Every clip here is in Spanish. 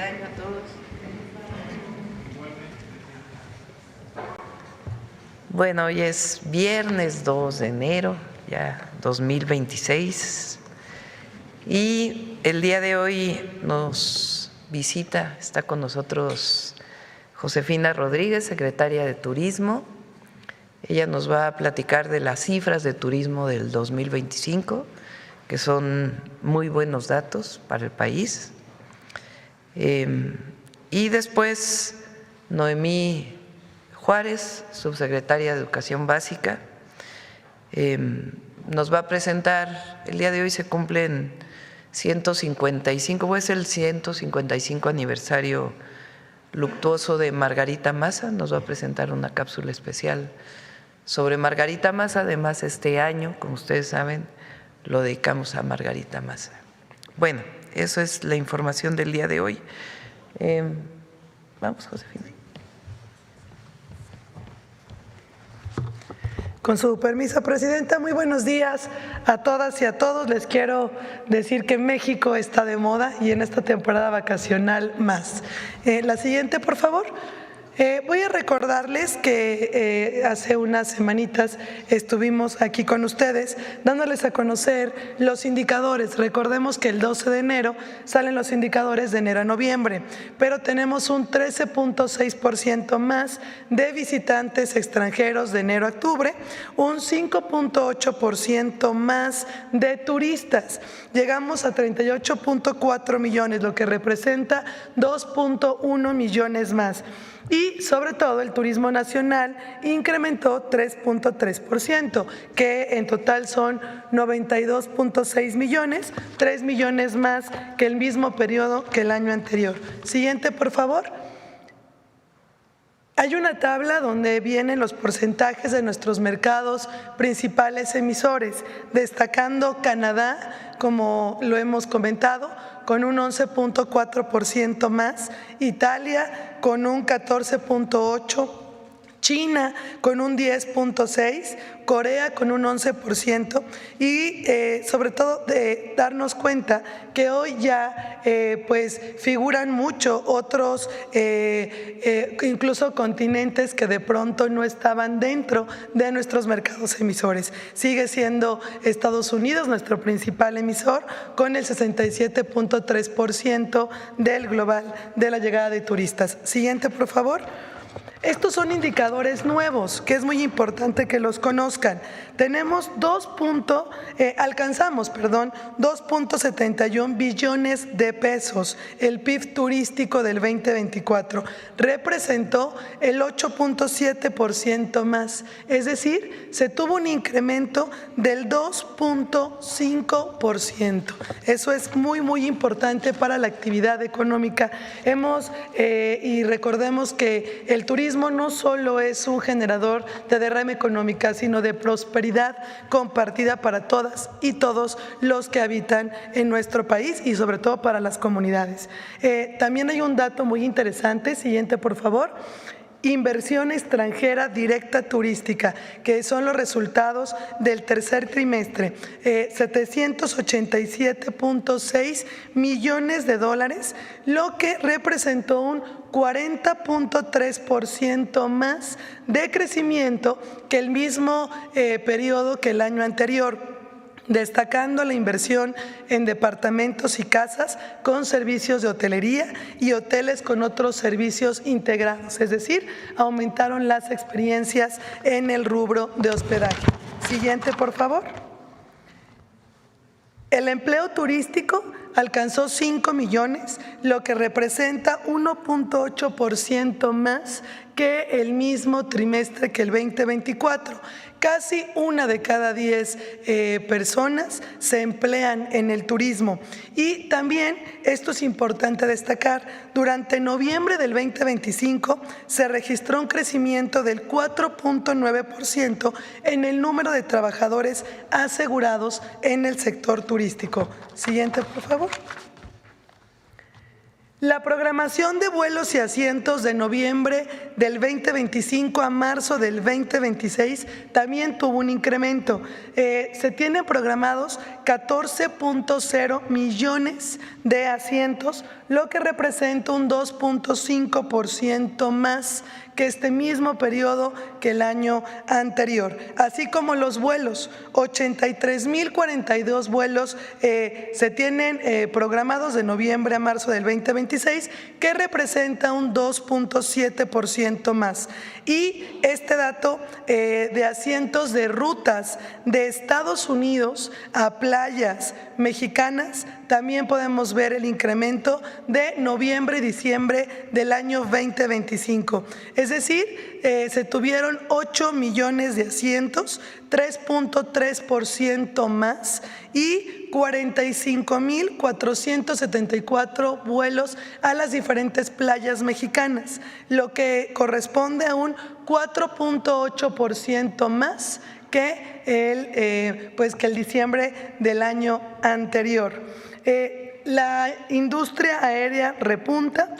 año a todos. Bueno, hoy es viernes 2 de enero, ya 2026, y el día de hoy nos visita, está con nosotros Josefina Rodríguez, secretaria de Turismo. Ella nos va a platicar de las cifras de turismo del 2025, que son muy buenos datos para el país. Y después Noemí Juárez, subsecretaria de Educación Básica, nos va a presentar, el día de hoy se cumplen 155, es el 155 aniversario luctuoso de Margarita Maza. Nos va a presentar una cápsula especial sobre Margarita Maza. Además, este año, como ustedes saben, lo dedicamos a Margarita Maza. Bueno, eso es la información del día de hoy. Vamos, Josefina. Con su permiso, Presidenta, muy buenos días a todas y a todos. Les quiero decir que México está de moda y en esta temporada vacacional más. La siguiente, por favor. Voy a recordarles que hace unas semanitas estuvimos aquí con ustedes dándoles a conocer los indicadores. Recordemos que el 12 de enero salen los indicadores de enero a noviembre, pero tenemos un 13.6% más de visitantes extranjeros de enero a octubre, un 5.8% más de turistas. Llegamos a 38.4 millones, lo que representa 2.1 millones más. Y sobre todo el turismo nacional incrementó 3.3%, que en total son 92.6 millones, 3 millones más que el mismo periodo que el año anterior. Siguiente, por favor. Hay una tabla donde vienen los porcentajes de nuestros mercados principales emisores, destacando Canadá, como lo hemos comentado, con un 11.4% más, Italia con un 14.8%, China con un 10.6%, Corea con un 11% y sobre todo de darnos cuenta que hoy ya pues figuran mucho otros incluso continentes que de pronto no estaban dentro de nuestros mercados emisores. Sigue siendo Estados Unidos nuestro principal emisor con el 67.3% del global de la llegada de turistas. Siguiente, por favor. Estos son indicadores nuevos, que es muy importante que los conozcan. Tenemos alcanzamos 2.71 billones de pesos. El PIB turístico del 2024 representó el 8.7% más, es decir, se tuvo un incremento del 2.5%. Eso es muy, muy importante para la actividad económica. Y recordemos que el turismo no solo es un generador de derrama económica, sino de prosperidad compartida para todas y todos los que habitan en nuestro país y sobre todo para las comunidades. También hay un dato muy interesante, siguiente por favor. Inversión extranjera directa turística, que son los resultados del tercer trimestre, 787.6 millones de dólares, lo que representó un 40.3% más de crecimiento que el mismo periodo que el año anterior, destacando la inversión en departamentos y casas con servicios de hotelería y hoteles con otros servicios integrados, es decir, aumentaron las experiencias en el rubro de hospedaje. Siguiente, por favor. El empleo turístico alcanzó 5 millones, lo que representa 1.8% más que el mismo trimestre que el 2024. Casi 1 de cada 10 personas se emplean en el turismo. Y también, esto es importante destacar, durante noviembre del 2025 se registró un crecimiento del 4.9% en el número de trabajadores asegurados en el sector turístico. Siguiente, por favor. La programación de vuelos y asientos de noviembre del 2025 a marzo del 2026 también tuvo un incremento. Se tienen programados 14.0 millones de asientos, lo que representa un 2.5% más que este mismo periodo que el año anterior. Así como los vuelos, 83.042 vuelos se tienen programados de noviembre a marzo del 2026, que representa un 2.7% más. Y este dato de asientos de rutas de Estados Unidos a playas mexicanas, también podemos ver el incremento de noviembre y diciembre del año 2025. Es decir, se tuvieron 8 millones de asientos, 3.3% más, y 45.474 vuelos a las diferentes playas mexicanas, lo que corresponde a un 4.8% más que el diciembre del año anterior. La industria aérea repunta.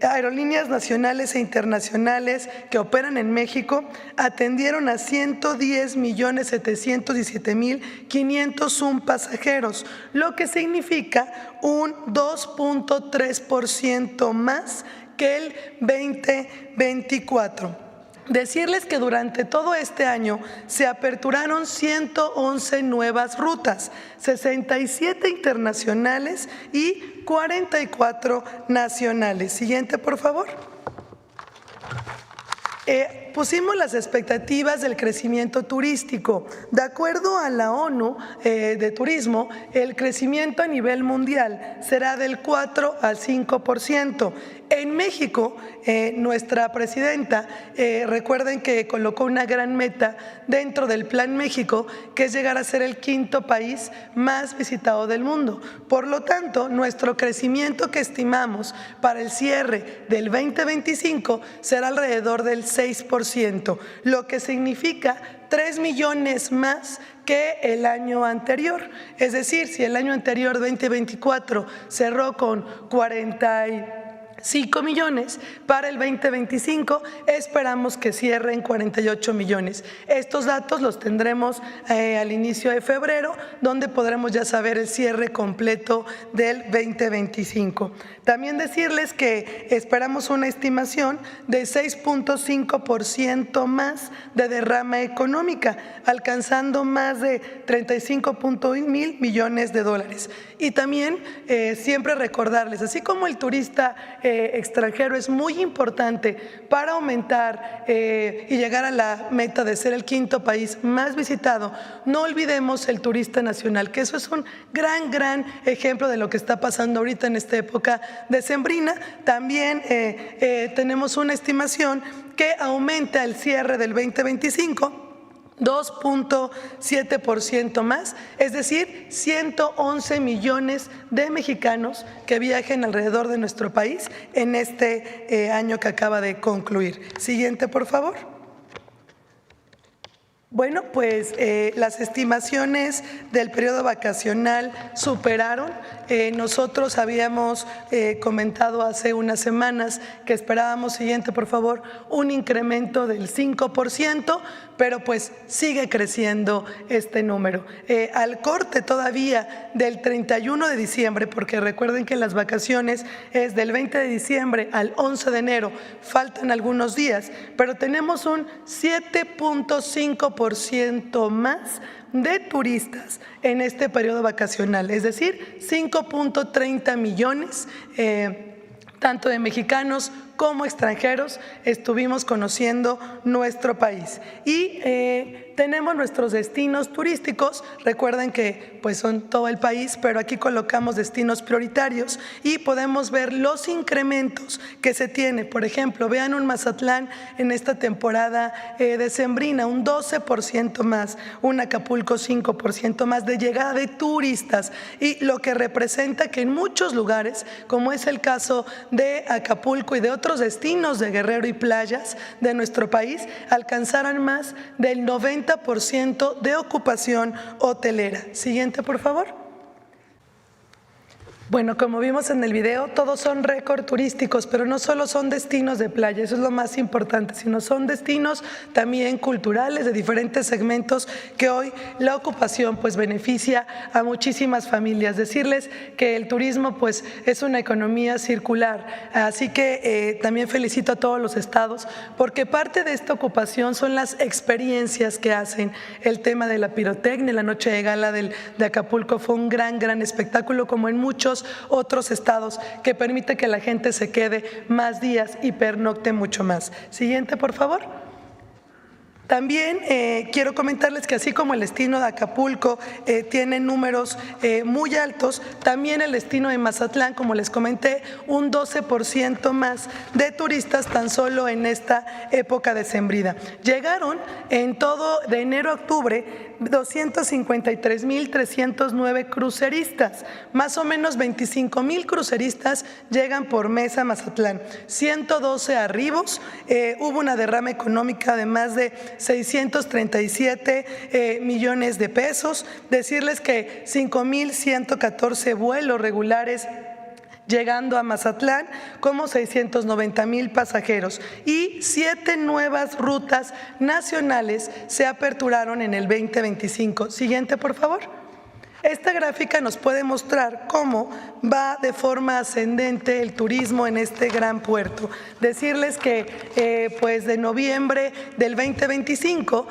Aerolíneas nacionales e internacionales que operan en México atendieron a 110.717.501 pasajeros, lo que significa un 2.3% más que el 2024. Decirles que durante todo este año se aperturaron 111 nuevas rutas, 67 internacionales y 44 nacionales. Siguiente, por favor. Pusimos las expectativas del crecimiento turístico. De acuerdo a la ONU de Turismo, el crecimiento a nivel mundial será del 4 al 5%. En México, nuestra presidenta, recuerden que colocó una gran meta dentro del Plan México, que es llegar a ser el 5º país más visitado del mundo. Por lo tanto, nuestro crecimiento que estimamos para el cierre del 2025 será alrededor del 6%, lo que significa 3 millones más que el año anterior. Es decir, si el año anterior, 2024, cerró con 45 millones, para el 2025 esperamos que cierre en 48 millones. Estos datos los tendremos al inicio de febrero, donde podremos ya saber el cierre completo del 2025. También decirles que esperamos una estimación de 6.5% más de derrama económica, alcanzando más de 35.1 mil millones de dólares. Y también siempre recordarles, así como el turista extranjero es muy importante para aumentar y llegar a la meta de ser el 5º país más visitado, no olvidemos el turista nacional, que eso es un gran ejemplo de lo que está pasando ahorita en esta época decembrina. También tenemos una estimación que aumenta el cierre del 2025 2.7% más, es decir, 111 millones de mexicanos que viajen alrededor de nuestro país en este año que acaba de concluir. Siguiente, por favor. Bueno, pues las estimaciones del periodo vacacional superaron. Nosotros habíamos comentado hace unas semanas que esperábamos, siguiente por favor, un incremento del 5%, pero pues sigue creciendo este número. Al corte todavía del 31 de diciembre, porque recuerden que las vacaciones es del 20 de diciembre al 11 de enero, faltan algunos días, pero tenemos un 7.5% más de turistas en este periodo vacacional, es decir, 5.30 millones tanto de mexicanos como extranjeros estuvimos conociendo nuestro país. Y tenemos nuestros destinos turísticos, recuerden que pues son todo el país, pero aquí colocamos destinos prioritarios y podemos ver los incrementos que se tiene. Por ejemplo, vean un Mazatlán en esta temporada decembrina, un 12% más, un Acapulco 5% más de llegada de turistas, y lo que representa que en muchos lugares, como es el caso de Acapulco y de otros destinos de Guerrero y playas de nuestro país, alcanzaran más del 90% de ocupación hotelera. Siguiente, por favor. Bueno, como vimos en el video, todos son récord turísticos, pero no solo son destinos de playa, eso es lo más importante, sino son destinos también culturales de diferentes segmentos que hoy la ocupación pues beneficia a muchísimas familias. Decirles que el turismo pues es una economía circular, así que también felicito a todos los estados porque parte de esta ocupación son las experiencias que hacen. El tema de la pirotecnia, la noche de gala de Acapulco fue un gran espectáculo, como en muchos otros estados, que permite que la gente se quede más días y pernocte mucho más. Siguiente, por favor. También quiero comentarles que así como el destino de Acapulco tiene números muy altos, también el destino de Mazatlán, como les comenté, un 12% más de turistas tan solo en esta época decembrina. Llegaron en todo de enero a octubre 253,309 cruceristas, más o menos 25,000 cruceristas llegan por mes a Mazatlán, 112 arribos, hubo una derrama económica de más de 637 millones de pesos. Decirles que 5,114 vuelos regulares llegando a Mazatlán, como 690,000 pasajeros, y 7 nuevas rutas nacionales se aperturaron en el 2025. Siguiente, por favor. Esta gráfica nos puede mostrar cómo va de forma ascendente el turismo en este gran puerto. Decirles que pues de noviembre del 2025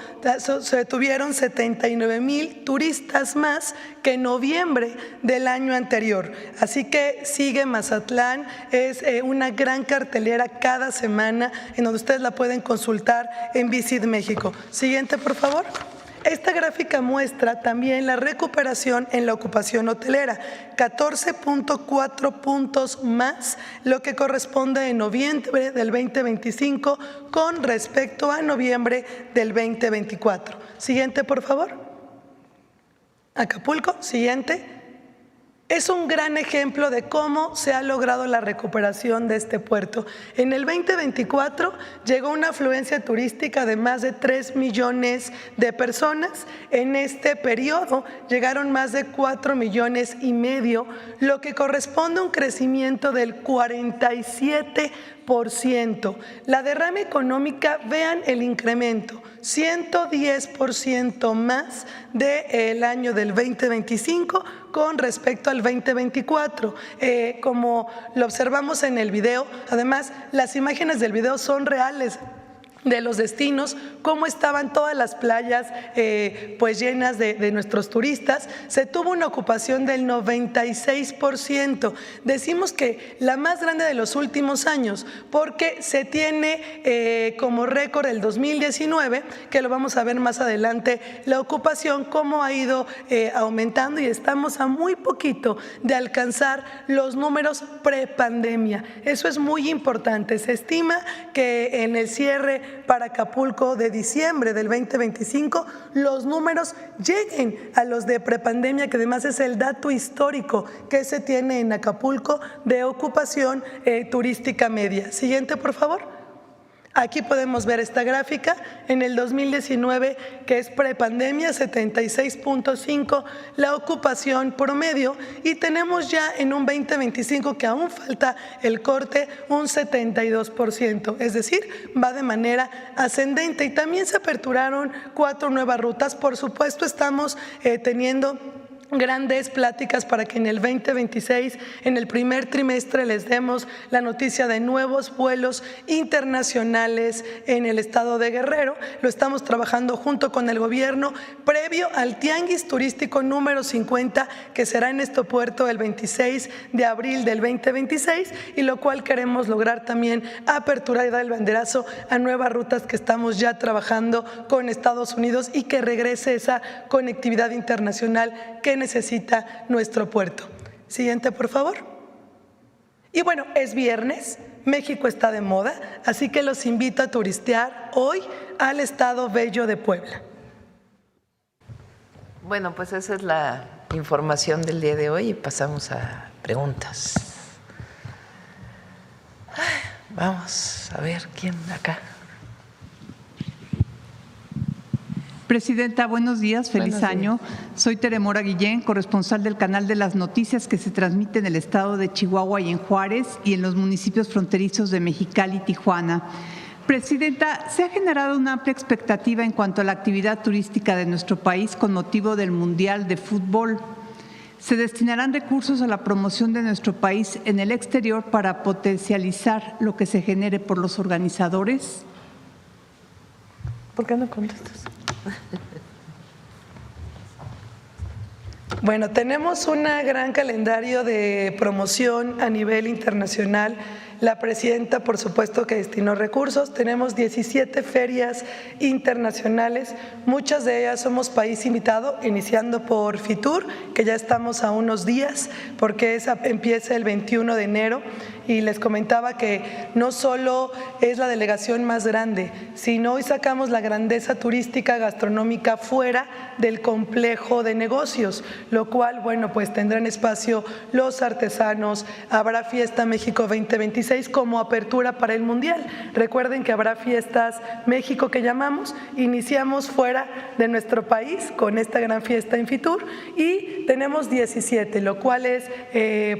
se tuvieron 79,000 turistas más que en noviembre del año anterior. Así que sigue Mazatlán, es una gran cartelera cada semana en donde ustedes la pueden consultar en Visit México. Siguiente, por favor. Esta gráfica muestra también la recuperación en la ocupación hotelera, 14.4 puntos más, lo que corresponde en noviembre del 2025 con respecto a noviembre del 2024. Siguiente, por favor. Acapulco, siguiente. Es un gran ejemplo de cómo se ha logrado la recuperación de este puerto. En el 2024 llegó una afluencia turística de más de 3 millones de personas. En este periodo llegaron más de 4,5 millones, lo que corresponde a un crecimiento del 47%. La derrama económica, vean el incremento, 110% más del año del 2025 con respecto al 2024. Como lo observamos en el video, además las imágenes del video son reales de los destinos, cómo estaban todas las playas pues llenas de nuestros turistas. Se tuvo una ocupación del 96%. Decimos que la más grande de los últimos años, porque se tiene como récord el 2019, que lo vamos a ver más adelante, la ocupación, cómo ha ido aumentando, y estamos a muy poquito de alcanzar los números prepandemia. Eso es muy importante. Se estima que en el cierre para Acapulco de diciembre del 2025 los números lleguen a los de prepandemia, que además es el dato histórico que se tiene en Acapulco de ocupación turística media. Siguiente, por favor. Aquí podemos ver esta gráfica en el 2019, que es prepandemia, 76.5 la ocupación promedio, y tenemos ya en un 2025 que aún falta el corte, un 72%, es decir, va de manera ascendente. Y también se aperturaron 4 nuevas rutas. Por supuesto, estamos teniendo grandes pláticas para que en el 2026, en el primer trimestre, les demos la noticia de nuevos vuelos internacionales en el estado de Guerrero. Lo estamos trabajando junto con el gobierno previo al Tianguis Turístico número 50, que será en este puerto el 26 de abril del 2026, y lo cual queremos lograr también aperturar y dar el banderazo a nuevas rutas que estamos ya trabajando con Estados Unidos, y que regrese esa conectividad internacional que necesita nuestro puerto. Siguiente, por favor. Y bueno, es viernes, México está de moda, así que los invito a turistear hoy al estado bello de Puebla. Bueno, pues esa es la información del día de hoy y pasamos a preguntas. Vamos a ver quién acá. Presidenta, buenos días, feliz Buenos año. Soy Tere Mora Guillén, corresponsal del canal de las noticias que se transmite en el estado de Chihuahua y en Juárez y en los municipios fronterizos de Mexicali y Tijuana. Presidenta, se ha generado una amplia expectativa en cuanto a la actividad turística de nuestro país con motivo del Mundial de Fútbol. ¿Se destinarán recursos a la promoción de nuestro país en el exterior para potencializar lo que se genere por los organizadores? ¿Por qué no contestas? Bueno, tenemos un gran calendario de promoción a nivel internacional. La presidenta, por supuesto, que destinó recursos. Tenemos 17 ferias internacionales, muchas de ellas somos país invitado, iniciando por FITUR, que ya estamos a unos días, porque esa empieza el 21 de enero. Y les comentaba que no solo es la delegación más grande, sino hoy sacamos la grandeza turística gastronómica fuera del complejo de negocios, lo cual, bueno, pues tendrán espacio los artesanos, habrá Fiesta México 2026 como apertura para el Mundial. Recuerden que habrá Fiestas México que llamamos, iniciamos fuera de nuestro país con esta gran fiesta en FITUR y tenemos 17, lo cual es,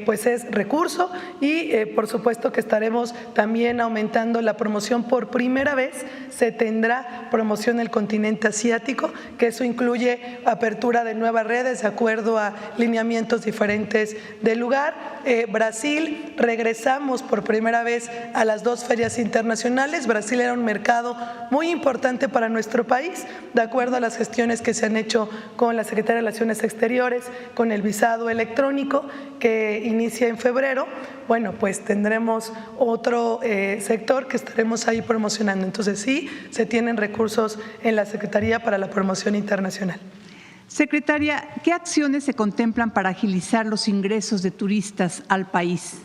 pues es recurso y por supuesto que estaremos también aumentando la promoción. Por primera vez se tendrá promoción en el continente asiático, que eso incluye apertura de nuevas redes de acuerdo a lineamientos diferentes del lugar. Brasil, regresamos por primera vez a las 2 ferias internacionales. Brasil era un mercado muy importante para nuestro país, de acuerdo a las gestiones que se han hecho con la Secretaría de Relaciones Exteriores, con el visado electrónico que inicia en febrero. Bueno, pues tendremos otro sector que estaremos ahí promocionando. Entonces sí, se tienen recursos en la Secretaría para la promoción internacional. Secretaria, ¿qué acciones se contemplan para agilizar los ingresos de turistas al país?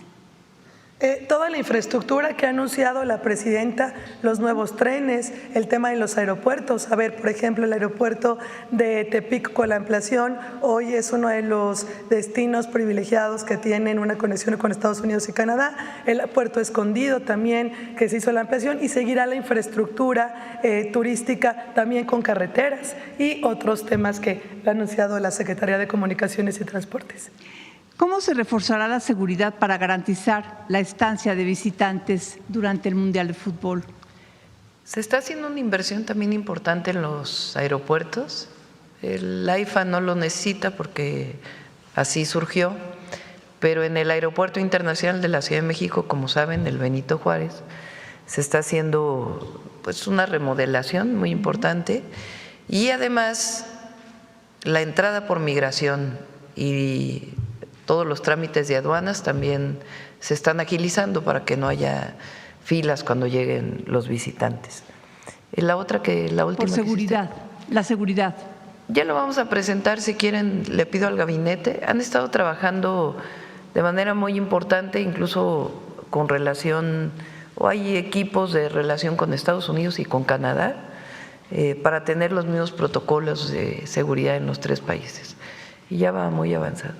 Toda la infraestructura que ha anunciado la presidenta, los nuevos trenes, el tema de los aeropuertos. A ver, por ejemplo, el aeropuerto de Tepic con la ampliación, hoy es uno de los destinos privilegiados que tienen una conexión con Estados Unidos y Canadá. El Puerto Escondido también, que se hizo la ampliación, y seguirá la infraestructura turística también con carreteras y otros temas que ha anunciado la Secretaría de Comunicaciones y Transportes. ¿Cómo se reforzará la seguridad para garantizar la estancia de visitantes durante el Mundial de Fútbol? Se está haciendo una inversión también importante en los aeropuertos. El AIFA no lo necesita porque así surgió, pero en el Aeropuerto Internacional de la Ciudad de México, como saben, el Benito Juárez, se está haciendo pues una remodelación muy importante y además la entrada por migración y todos los trámites de aduanas también se están agilizando para que no haya filas cuando lleguen los visitantes. La última. Por seguridad, la seguridad. Ya lo vamos a presentar, si quieren, le pido al gabinete. Han estado trabajando de manera muy importante, incluso con relación, o hay equipos de relación con Estados Unidos y con Canadá, para tener los mismos protocolos de seguridad en los 3 países. Y ya va muy avanzado.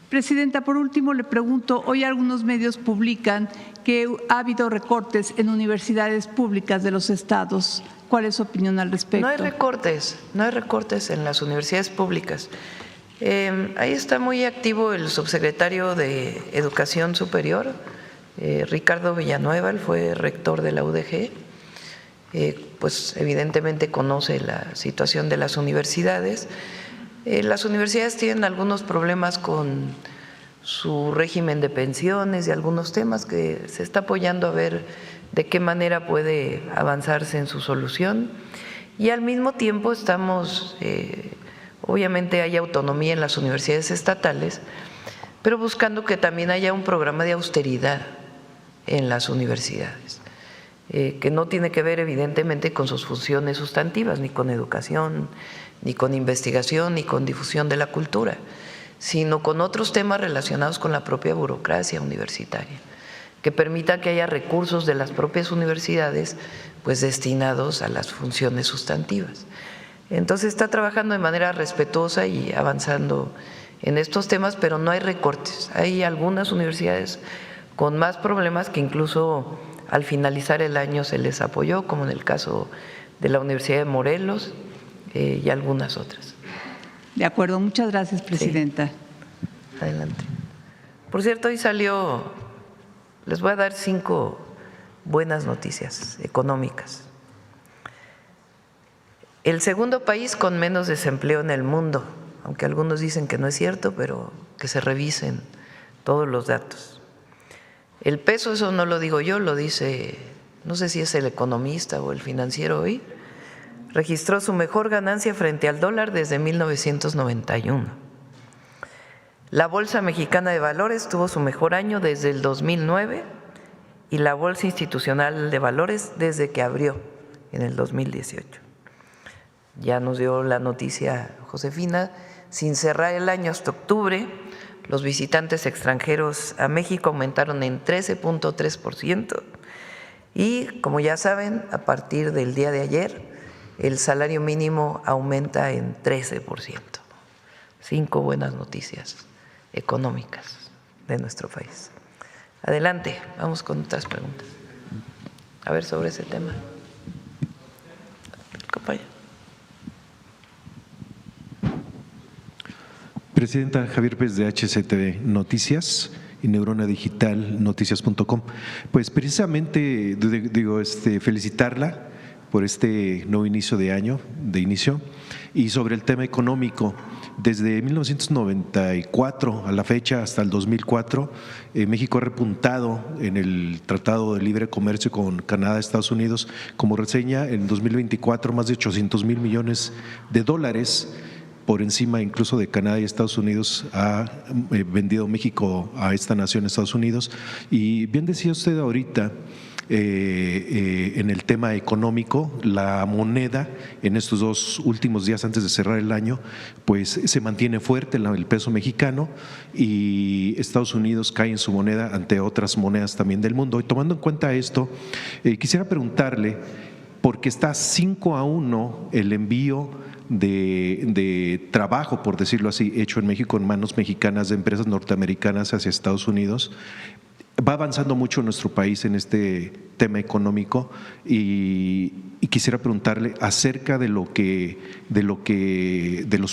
Presidenta, por último le pregunto, hoy algunos medios publican que ha habido recortes en universidades públicas de los estados. ¿Cuál es su opinión al respecto? No hay recortes en las universidades públicas. Ahí está muy activo el subsecretario de Educación Superior, Ricardo Villanueva, él fue rector de la UDG, pues evidentemente conoce la situación de las universidades. Las universidades tienen algunos problemas con su régimen de pensiones y algunos temas que se está apoyando a ver de qué manera puede avanzarse en su solución. Y al mismo tiempo estamos, obviamente hay autonomía en las universidades estatales, pero buscando que también haya un programa de austeridad en las universidades, que no tiene que ver evidentemente con sus funciones sustantivas, ni con educación, ni con investigación, ni con difusión de la cultura, sino con otros temas relacionados con la propia burocracia universitaria, que permita que haya recursos de las propias universidades pues destinados a las funciones sustantivas. Entonces está trabajando de manera respetuosa y avanzando en estos temas, pero no hay recortes. Hay algunas universidades con más problemas que incluso al finalizar el año se les apoyó, como en el caso de la Universidad de Morelos, y algunas otras. De acuerdo, muchas gracias, Presidenta. Sí. Adelante. Por cierto, hoy salió, les voy a dar 5 buenas noticias económicas. El segundo país con menos desempleo en el mundo, aunque algunos dicen que no es cierto, pero que se revisen todos los datos. El peso, eso no lo digo yo, lo dice, no sé si es El Economista o El Financiero hoy, registró su mejor ganancia frente al dólar desde 1991. La Bolsa Mexicana de Valores tuvo su mejor año desde el 2009 y la Bolsa Institucional de Valores desde que abrió en el 2018. Ya nos dio la noticia Josefina, sin cerrar el año hasta octubre, los visitantes extranjeros a México aumentaron en 13.3% y, como ya saben, a partir del día de ayer, el salario mínimo aumenta en 13%. 5 buenas noticias económicas de nuestro país. Adelante, vamos con otras preguntas. A ver, sobre ese tema. Compañero. Presidenta, Javier Pérez de HCTV Noticias y Neurona Digital Noticias.com. Pues precisamente felicitarla por este nuevo inicio de año, y sobre el tema económico. Desde 1994 a la fecha, hasta el 2004, México ha repuntado en el Tratado de Libre Comercio con Canadá y Estados Unidos. Como reseña, en 2024 más de 800,000 millones de dólares, por encima incluso de Canadá y Estados Unidos, ha vendido México a esta nación, Estados Unidos. Y bien decía usted ahorita, en el tema económico, la moneda en estos 2 últimos días antes de cerrar el año, pues se mantiene fuerte el peso mexicano, y Estados Unidos cae en su moneda ante otras monedas también del mundo. Y tomando en cuenta esto, quisiera preguntarle, porque está 5-1 el envío de trabajo, por decirlo así, hecho en México en manos mexicanas de empresas norteamericanas hacia Estados Unidos. Va avanzando mucho nuestro país en este tema económico, y quisiera preguntarle acerca de los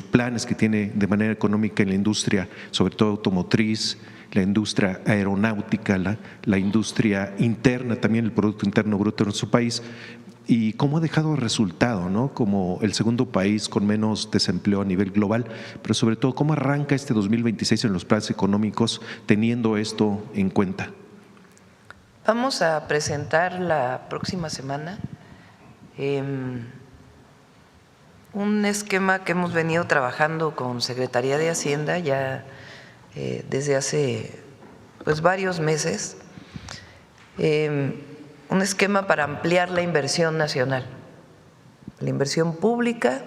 planes que tiene de manera económica en la industria, sobre todo automotriz, la industria aeronáutica, la industria interna, también el Producto Interno Bruto de nuestro país, y cómo ha dejado resultado, ¿no?, como el segundo país con menos desempleo a nivel global, pero sobre todo cómo arranca este 2026 en los planes económicos teniendo esto en cuenta. Vamos a presentar la próxima semana un esquema que hemos venido trabajando con Secretaría de Hacienda ya desde hace varios meses, un esquema para ampliar la inversión nacional, la inversión pública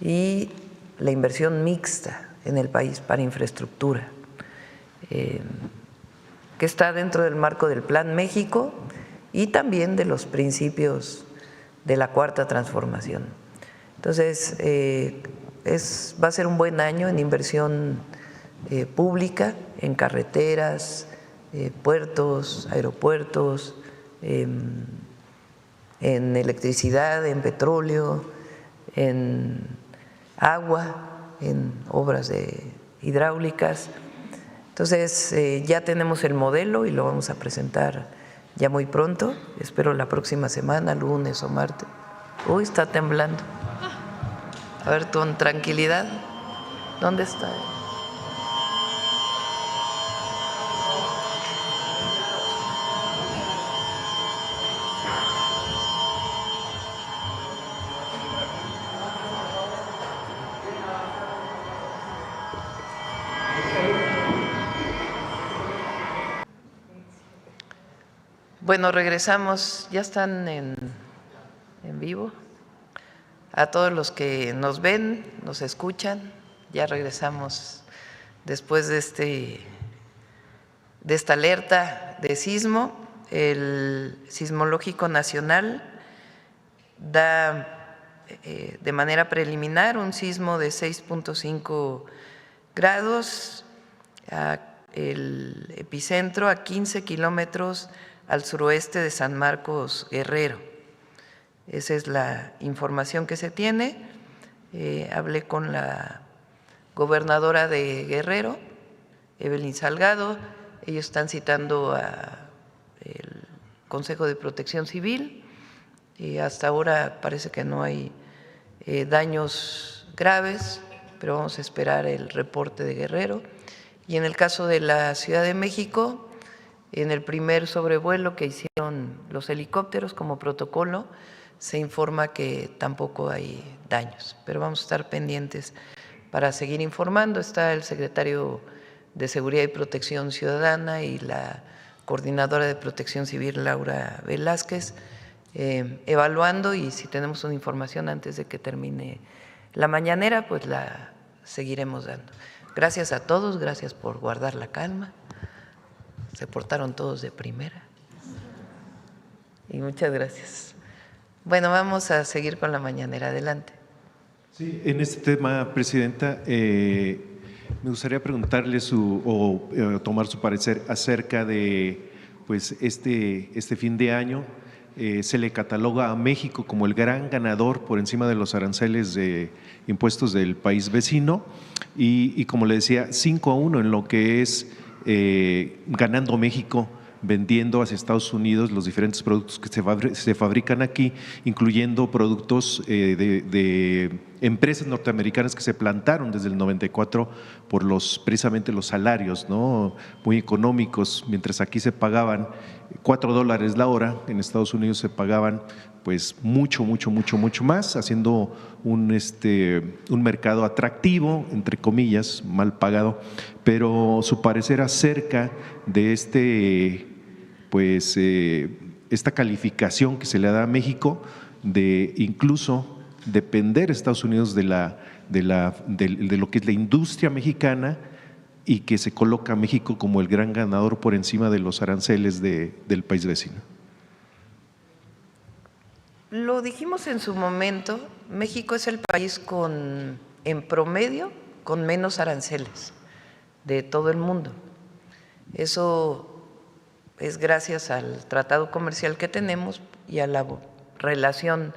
y la inversión mixta en el país para infraestructura, que está dentro del marco del Plan México y también de los principios de la Cuarta Transformación. Entonces, va a ser un buen año en inversión pública, en carreteras, puertos, aeropuertos, en electricidad, en petróleo, en agua, en obras hidráulicas. Entonces, ya tenemos el modelo y lo vamos a presentar ya muy pronto, espero la próxima semana, lunes o martes. Uy, está temblando. A ver, con tranquilidad. ¿Dónde está? Bueno, regresamos, ya están en vivo. A todos los que nos ven, nos escuchan, ya regresamos después de esta alerta de sismo. El Sismológico Nacional da de manera preliminar un sismo de 6.5 grados, el epicentro a 15 kilómetros al suroeste de San Marcos, Guerrero. Esa es la información que se tiene. Hablé con la gobernadora de Guerrero, Evelyn Salgado. Ellos están citando al Consejo de Protección Civil y hasta ahora parece que no hay daños graves, pero vamos a esperar el reporte de Guerrero. Y en el caso de la Ciudad de México, en el primer sobrevuelo que hicieron los helicópteros como protocolo, se informa que tampoco hay daños, pero vamos a estar pendientes para seguir informando. Está el secretario de Seguridad y Protección Ciudadana y la coordinadora de Protección Civil, Laura Velázquez, evaluando, y si tenemos una información antes de que termine la mañanera, pues la seguiremos dando. Gracias a todos, gracias por guardar la calma. Se portaron todos de primera. Y muchas gracias. Bueno, vamos a seguir con la mañanera. Adelante. Sí, en este tema, Presidenta, me gustaría preguntarle tomar su parecer acerca de pues este fin de año. Se le cataloga a México como el gran ganador por encima de los aranceles de impuestos del país vecino y como le decía, 5-1 en lo que es ganando México, vendiendo hacia Estados Unidos los diferentes productos que se fabrican aquí, incluyendo productos de empresas norteamericanas que se plantaron desde el 94 por precisamente los salarios, ¿no?, muy económicos. Mientras aquí se pagaban $4 la hora, en Estados Unidos se pagaban pues mucho más, haciendo un mercado atractivo, entre comillas, mal pagado. Pero su parecer acerca de esta calificación que se le da a México de incluso depender Estados Unidos de lo que es la industria mexicana, y que se coloca a México como el gran ganador por encima de los aranceles del país vecino. Lo dijimos en su momento, México es el país en promedio con menos aranceles de todo el mundo. Eso es gracias al tratado comercial que tenemos y a la relación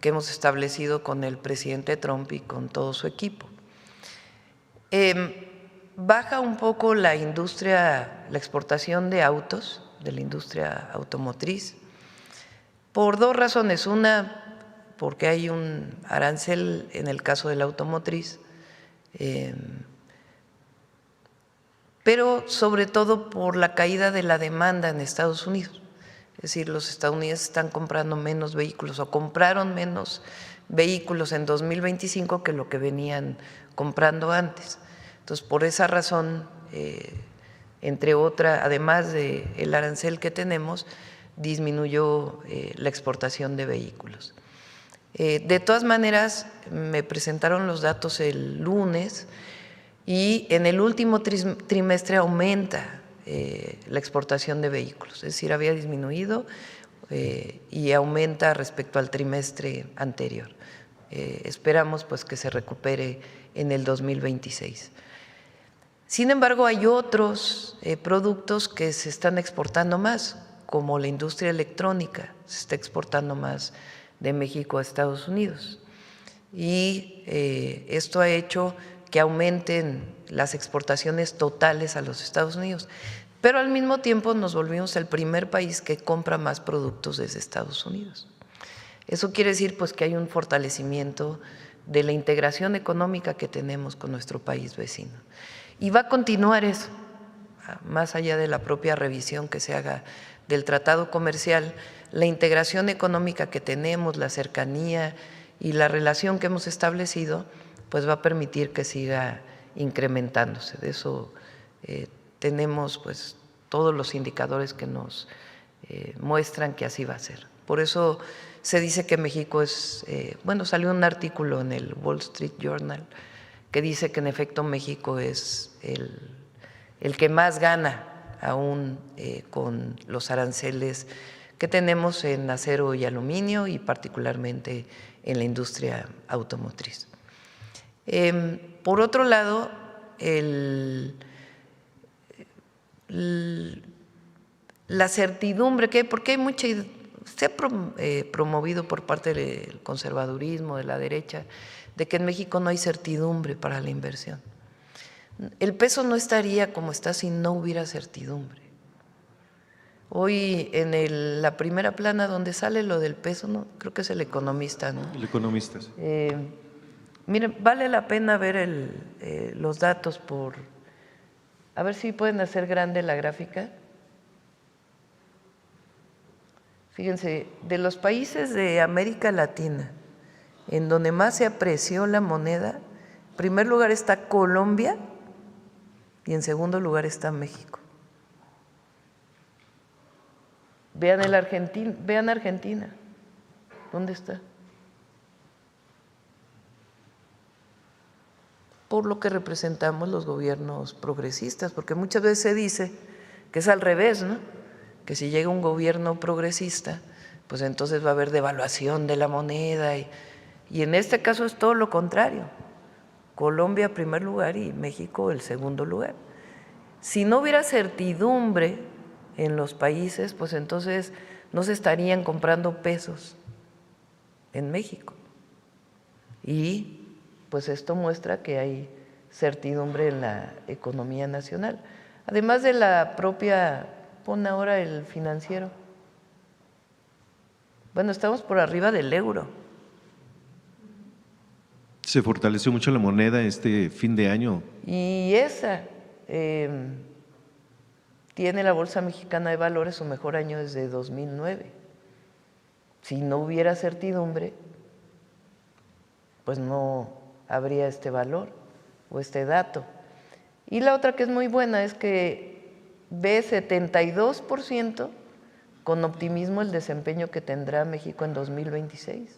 que hemos establecido con el presidente Trump y con todo su equipo. Baja un poco la exportación de autos, de la industria automotriz, por dos razones. Una, porque hay un arancel en el caso de la automotriz, pero sobre todo por la caída de la demanda en Estados Unidos. Es decir, los estadounidenses están comprando menos vehículos o compraron menos vehículos en 2025 que lo que venían comprando antes. Entonces, por esa razón, entre otras, además del arancel que tenemos, disminuyó la exportación de vehículos. De todas maneras, me presentaron los datos el lunes y en el último trimestre aumenta la exportación de vehículos, es decir, había disminuido y aumenta respecto al trimestre anterior. Esperamos pues que se recupere en el 2026. Sin embargo, hay otros productos que se están exportando más, como la industria electrónica, se está exportando más de México a Estados Unidos. Y esto ha hecho que aumenten las exportaciones totales a los Estados Unidos. Pero al mismo tiempo nos volvimos el primer país que compra más productos desde Estados Unidos. Eso quiere decir pues que hay un fortalecimiento de la integración económica que tenemos con nuestro país vecino. Y va a continuar eso, más allá de la propia revisión que se haga del tratado comercial, la integración económica que tenemos, la cercanía y la relación que hemos establecido, pues va a permitir que siga incrementándose. De eso tenemos pues todos los indicadores que nos muestran que así va a ser. Por eso se dice que México es, salió un artículo en el Wall Street Journal que dice que en efecto México es el que más gana aún con los aranceles que tenemos en acero y aluminio y particularmente en la industria automotriz. Por otro lado, la certidumbre que hay, porque hay se ha promovido por parte del conservadurismo, de la derecha, de que en México no hay certidumbre para la inversión. El peso no estaría como está si no hubiera certidumbre. Hoy en la primera plana donde sale lo del peso, ¿no? Creo que es El Economista, ¿no? El Economista. Sí. Miren, vale la pena ver los datos a ver si pueden hacer grande la gráfica. Fíjense, de los países de América Latina, en donde más se apreció la moneda, en primer lugar está Colombia y en segundo lugar está México. Vean Argentina, ¿dónde está? Por lo que representamos los gobiernos progresistas, porque muchas veces se dice que es al revés, ¿no? Que si llega un gobierno progresista, pues entonces va a haber devaluación de la moneda y en este caso es todo lo contrario. Colombia en primer lugar y México el segundo lugar. Si no hubiera certidumbre en los países, pues entonces no se estarían comprando pesos en México. Y pues esto muestra que hay certidumbre en la economía nacional. Además de la propia, pon ahora el Financiero. Bueno, estamos por arriba del euro. Se fortaleció mucho la moneda este fin de año. Y esa tiene la Bolsa Mexicana de Valores su mejor año desde 2009. Si no hubiera certidumbre, pues no habría este valor o este dato. Y la otra que es muy buena es que ve 72% con optimismo el desempeño que tendrá México en 2026.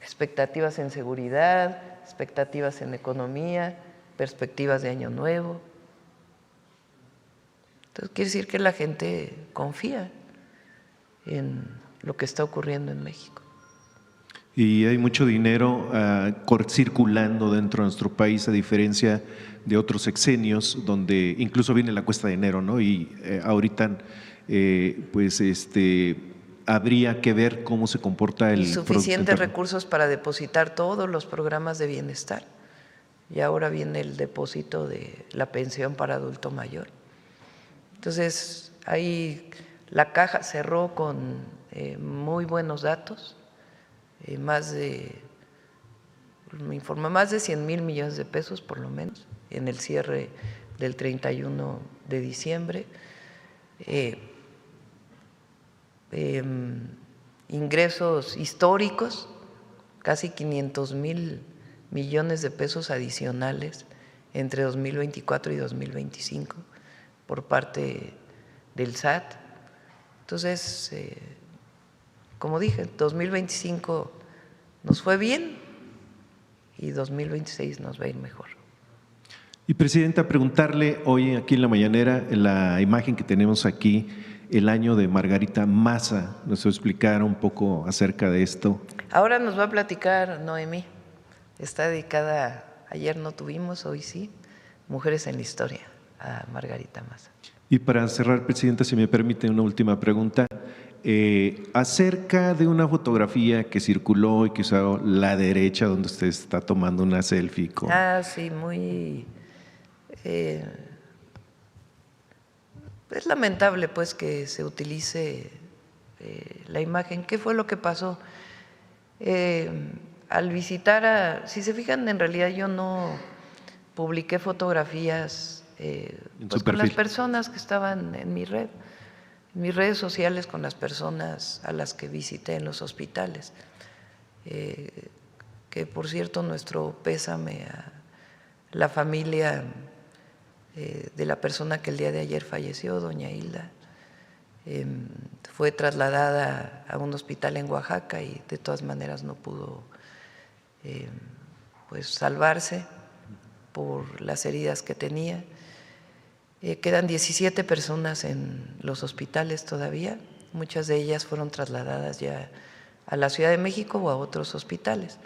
Expectativas en seguridad, expectativas en economía, perspectivas de año nuevo. Entonces quiere decir que la gente confía en lo que está ocurriendo en México. Y hay mucho dinero circulando dentro de nuestro país, a diferencia de otros sexenios, donde incluso viene la cuesta de enero, ¿no? Y ahorita, habría que ver cómo se comporta el suficientes recursos para depositar todos los programas de bienestar. Y ahora viene el depósito de la pensión para adulto mayor. Entonces, ahí la caja cerró con muy buenos datos. Me informa, más de 100,000 millones de pesos por lo menos en el cierre del 31 de diciembre. Ingresos históricos, casi 500,000 millones de pesos adicionales entre 2024 y 2025 por parte del SAT. Entonces, como dije, 2025 nos fue bien y 2026 nos va a ir mejor. Y Presidenta, preguntarle hoy aquí en la mañanera, en la imagen que tenemos aquí, el año de Margarita Maza, ¿nos va a explicar un poco acerca de esto? Ahora nos va a platicar Noemí, está dedicada, ayer no tuvimos, hoy sí, Mujeres en la Historia, a Margarita Maza. Y para cerrar, Presidenta, si me permite una última pregunta. Acerca de una fotografía que circuló y que usó la derecha, donde usted está tomando una selfie con… Sí, muy… es lamentable pues que se utilice la imagen. ¿Qué fue lo que pasó? Al visitar si se fijan, en realidad yo no publiqué fotografías pues con las personas que estaban en mis redes sociales, con las personas a las que visité en los hospitales, que por cierto nuestro pésame a la familia de la persona que el día de ayer falleció, doña Hilda. Fue trasladada a un hospital en Oaxaca y de todas maneras no pudo pues salvarse por las heridas que tenía. Quedan 17 personas en los hospitales todavía, muchas de ellas fueron trasladadas ya a la Ciudad de México o a otros hospitales.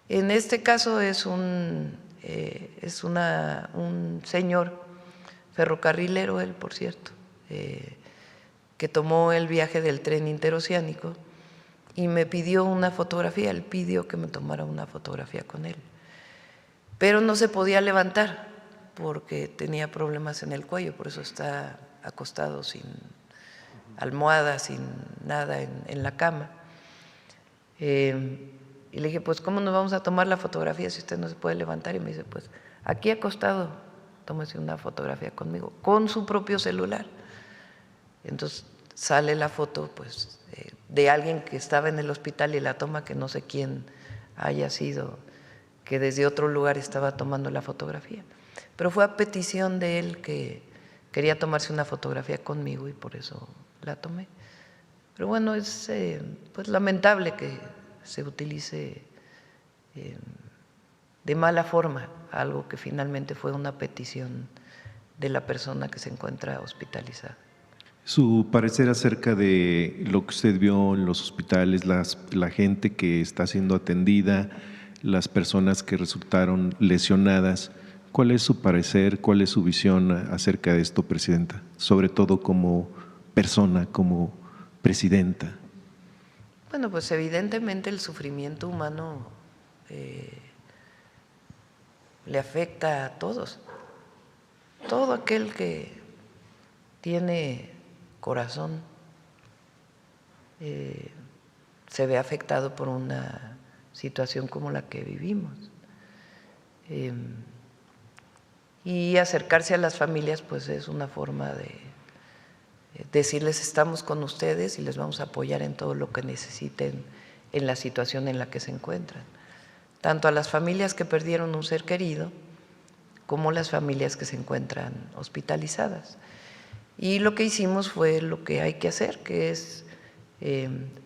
En este caso es un señor ferrocarrilero, él por cierto, que tomó el viaje del tren interoceánico y me pidió una fotografía, él pidió que me tomara una fotografía con él, pero no se podía levantar porque tenía problemas en el cuello, por eso está acostado sin almohada, sin nada en la cama. Y le dije, pues ¿cómo nos vamos a tomar la fotografía si usted no se puede levantar? Y me dice, pues aquí acostado, tómese una fotografía conmigo, con su propio celular. Entonces sale la foto pues de alguien que estaba en el hospital y la toma, que no sé quién haya sido, que desde otro lugar estaba tomando la fotografía. Pero fue a petición de él que quería tomarse una fotografía conmigo y por eso la tomé. Pero bueno, es pues lamentable que se utilice de mala forma algo que finalmente fue una petición de la persona que se encuentra hospitalizada. Su parecer acerca de lo que usted vio en los hospitales, la gente que está siendo atendida, las personas que resultaron lesionadas, ¿cuál es su parecer, cuál es su visión acerca de esto, Presidenta? Sobre todo como persona, como presidenta. Bueno, pues evidentemente el sufrimiento humano le afecta a todos. Todo aquel que tiene corazón se ve afectado por una situación como la que vivimos. Y acercarse a las familias pues es una forma de decirles estamos con ustedes y les vamos a apoyar en todo lo que necesiten en la situación en la que se encuentran. Tanto a las familias que perdieron un ser querido como las familias que se encuentran hospitalizadas. Y lo que hicimos fue lo que hay que hacer, que es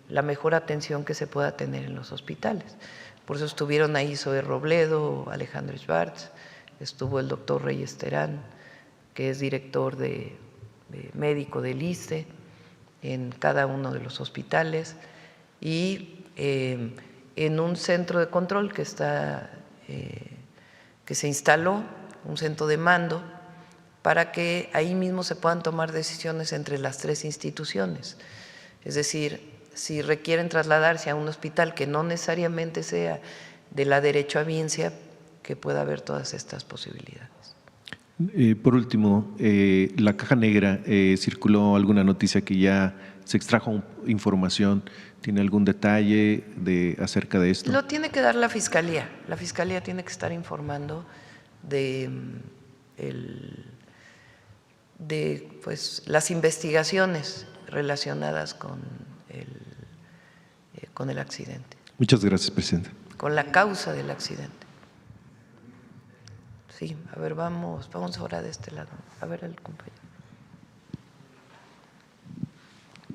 la mejor atención que se pueda tener en los hospitales. Por eso estuvieron ahí Zoe Robledo, Alejandro Schwartz, estuvo el doctor Reyes Terán, que es director médico del ISSSTE en cada uno de los hospitales, y en un centro de control que se instaló, un centro de mando, para que ahí mismo se puedan tomar decisiones entre las tres instituciones. Es decir, si requieren trasladarse a un hospital que no necesariamente sea de la derechohabiencia, que pueda haber todas estas posibilidades. Por último, la caja negra, circuló alguna noticia que ya se extrajo información. ¿Tiene algún detalle acerca de esto? Lo tiene que dar la Fiscalía. La Fiscalía tiene que estar informando de pues, las investigaciones relacionadas con el accidente. Muchas gracias, Presidenta. Con la causa del accidente. Sí, a ver, vamos ahora de este lado. A ver el compañero.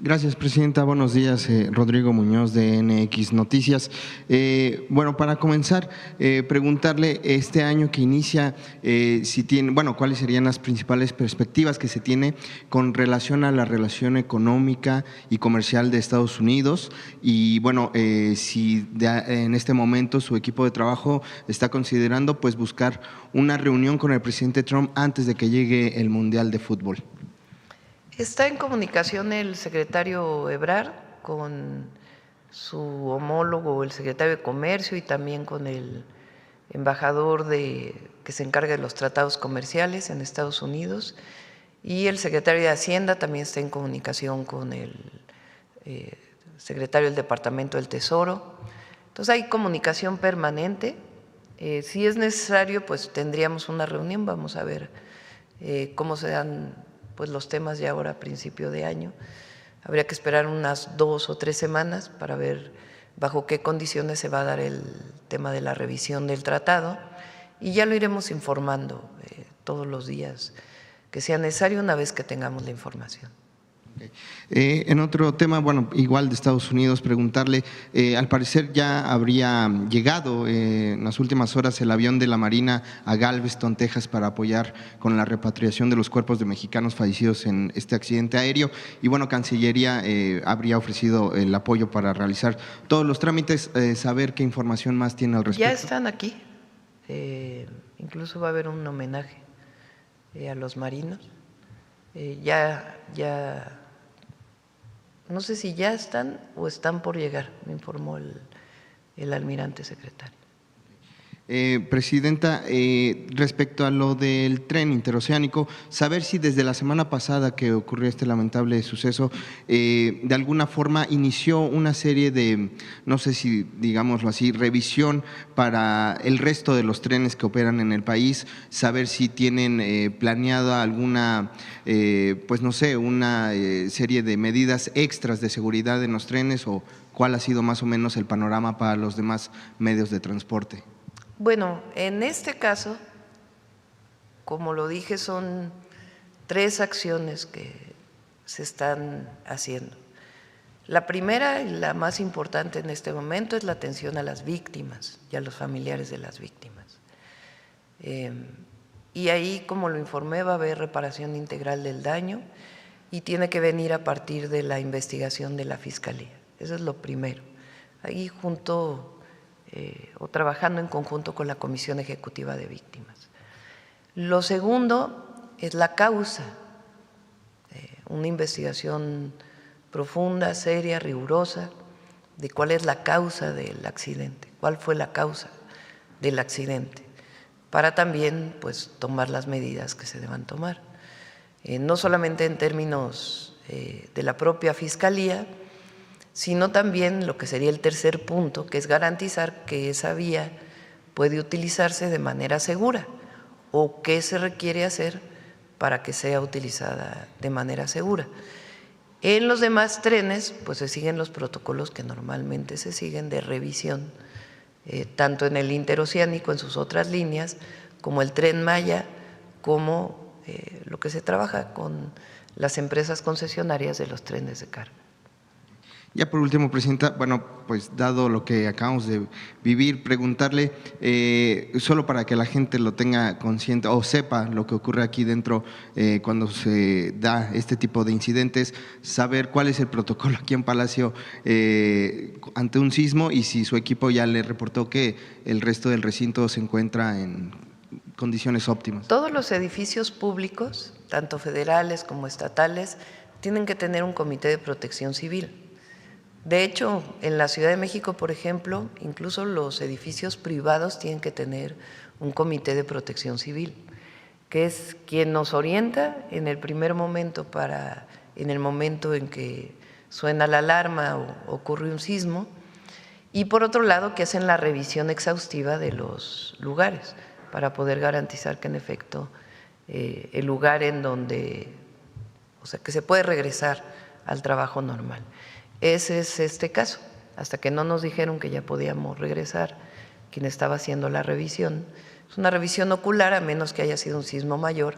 Gracias, Presidenta. Buenos días, Rodrigo Muñoz de NX Noticias. Bueno, para comenzar, preguntarle este año que inicia, si tiene, bueno, cuáles serían las principales perspectivas que se tiene con relación a la relación económica y comercial de Estados Unidos y, bueno, si en este momento su equipo de trabajo está considerando pues buscar una reunión con el presidente Trump antes de que llegue el Mundial de Fútbol. Está en comunicación el secretario Ebrard con su homólogo, el secretario de Comercio, y también con el embajador que se encarga de los tratados comerciales en Estados Unidos, y el secretario de Hacienda también está en comunicación con el secretario del Departamento del Tesoro. Entonces hay comunicación permanente. Si es necesario, pues tendríamos una reunión. Vamos a ver cómo se dan pues los temas ya ahora a principio de año. Habría que esperar unas 2 o 3 semanas para ver bajo qué condiciones se va a dar el tema de la revisión del tratado, y ya lo iremos informando todos los días que sea necesario una vez que tengamos la información. En otro tema, bueno, igual de Estados Unidos, preguntarle, al parecer ya habría llegado en las últimas horas el avión de la Marina a Galveston, Texas, para apoyar con la repatriación de los cuerpos de mexicanos fallecidos en este accidente aéreo, y bueno, Cancillería habría ofrecido el apoyo para realizar todos los trámites, saber qué información más tiene al respecto. Ya están aquí, incluso va a haber un homenaje a los marinos, ya No sé si ya están o están por llegar, me informó el almirante secretario. Presidenta, respecto a lo del tren interoceánico, saber si desde la semana pasada que ocurrió este lamentable suceso, de alguna forma inició una serie de, no sé si digámoslo así, revisión para el resto de los trenes que operan en el país, saber si tienen planeada alguna, pues no sé, una serie de medidas extras de seguridad en los trenes, o cuál ha sido más o menos el panorama para los demás medios de transporte. Bueno, en este caso, como lo dije, son 3 acciones que se están haciendo. La primera y la más importante en este momento es la atención a las víctimas y a los familiares de las víctimas. Y ahí, como lo informé, va a haber reparación integral del daño y tiene que venir a partir de la investigación de la Fiscalía. Eso es lo primero. Ahí junto o trabajando en conjunto con la Comisión Ejecutiva de Víctimas. Lo segundo es la causa, una investigación profunda, seria, rigurosa, de cuál es la causa del accidente, cuál fue la causa del accidente, para también pues tomar las medidas que se deban tomar, no solamente en términos de la propia Fiscalía, sino también lo que sería el tercer punto, que es garantizar que esa vía puede utilizarse de manera segura o qué se requiere hacer para que sea utilizada de manera segura. En los demás trenes, pues se siguen los protocolos que normalmente se siguen de revisión, tanto en el interoceánico, en sus otras líneas, como el Tren Maya, como lo que se trabaja con las empresas concesionarias de los trenes de carga. Ya por último, Presidenta, bueno, pues dado lo que acabamos de vivir, preguntarle, solo para que la gente lo tenga consciente o sepa lo que ocurre aquí dentro cuando se da este tipo de incidentes, saber cuál es el protocolo aquí en Palacio ante un sismo y si su equipo ya le reportó que el resto del recinto se encuentra en condiciones óptimas. Todos los edificios públicos, tanto federales como estatales, tienen que tener un comité de protección civil. De hecho, en la Ciudad de México, por ejemplo, incluso los edificios privados tienen que tener un comité de protección civil, que es quien nos orienta en el primer momento en el momento en que suena la alarma o ocurre un sismo, y por otro lado que hacen la revisión exhaustiva de los lugares para poder garantizar que en efecto el lugar en donde, o sea, que se puede regresar al trabajo normal. Ese es este caso. Hasta que no nos dijeron que ya podíamos regresar, quien estaba haciendo la revisión, es una revisión ocular, a menos que haya sido un sismo mayor,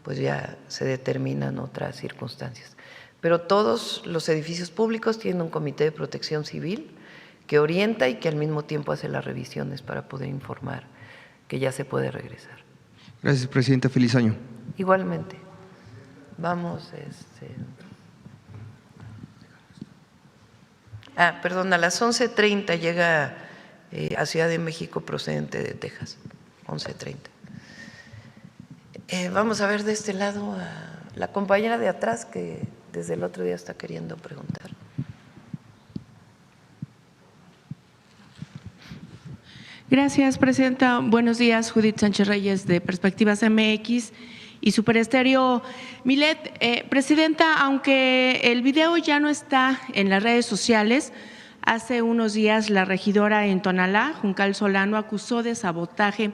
pues ya se determinan otras circunstancias. Pero todos los edificios públicos tienen un comité de protección civil que orienta y que al mismo tiempo hace las revisiones para poder informar que ya se puede regresar. Gracias, Presidenta. Feliz año. Igualmente. Vamos, perdón, a las 11:30 llega a Ciudad de México procedente de Texas, 11:30. Vamos a ver de este lado a la compañera de atrás que desde el otro día está queriendo preguntar. Gracias, Presidenta. Buenos días, Judith Sánchez Reyes de Perspectivas MX y Super Estéreo Milet. Presidenta, aunque el video ya no está en las redes sociales, hace unos días la regidora en Tonalá, Juncal Solano, acusó de sabotaje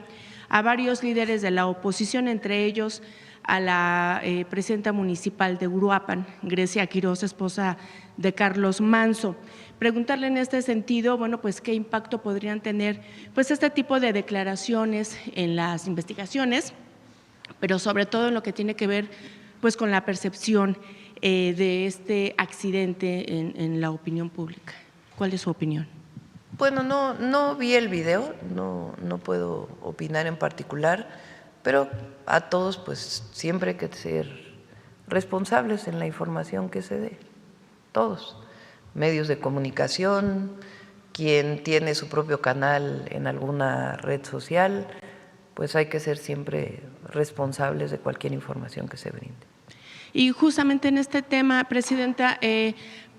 a varios líderes de la oposición, entre ellos a la presidenta municipal de Uruapan, Grecia Quiroz, esposa de Carlos Manso. Preguntarle en este sentido, bueno, pues qué impacto podrían tener pues este tipo de declaraciones en las investigaciones, pero sobre todo en lo que tiene que ver pues con la percepción de este accidente en la opinión pública. ¿Cuál es su opinión? Bueno, no vi el video, no puedo opinar en particular, pero a todos pues siempre hay que ser responsables en la información que se dé, todos, medios de comunicación, quien tiene su propio canal en alguna red social, pues hay que ser siempre responsables de cualquier información que se brinde. Y justamente en este tema, Presidenta,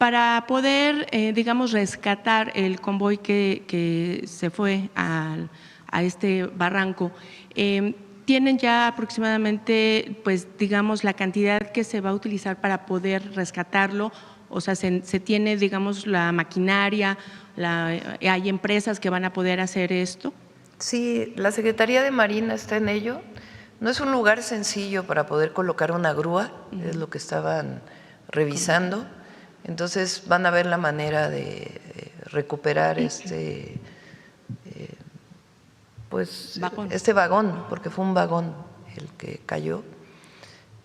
para poder, digamos, rescatar el convoy que se fue a este barranco. ¿Tienen ya aproximadamente, pues, digamos, la cantidad que se va a utilizar para poder rescatarlo? O sea, se tiene, digamos, la maquinaria, hay empresas que van a poder hacer esto. Sí, la Secretaría de Marina está en ello. No es un lugar sencillo para poder colocar una grúa, es lo que estaban revisando. Entonces van a ver la manera de recuperar este vagón, porque fue un vagón el que cayó.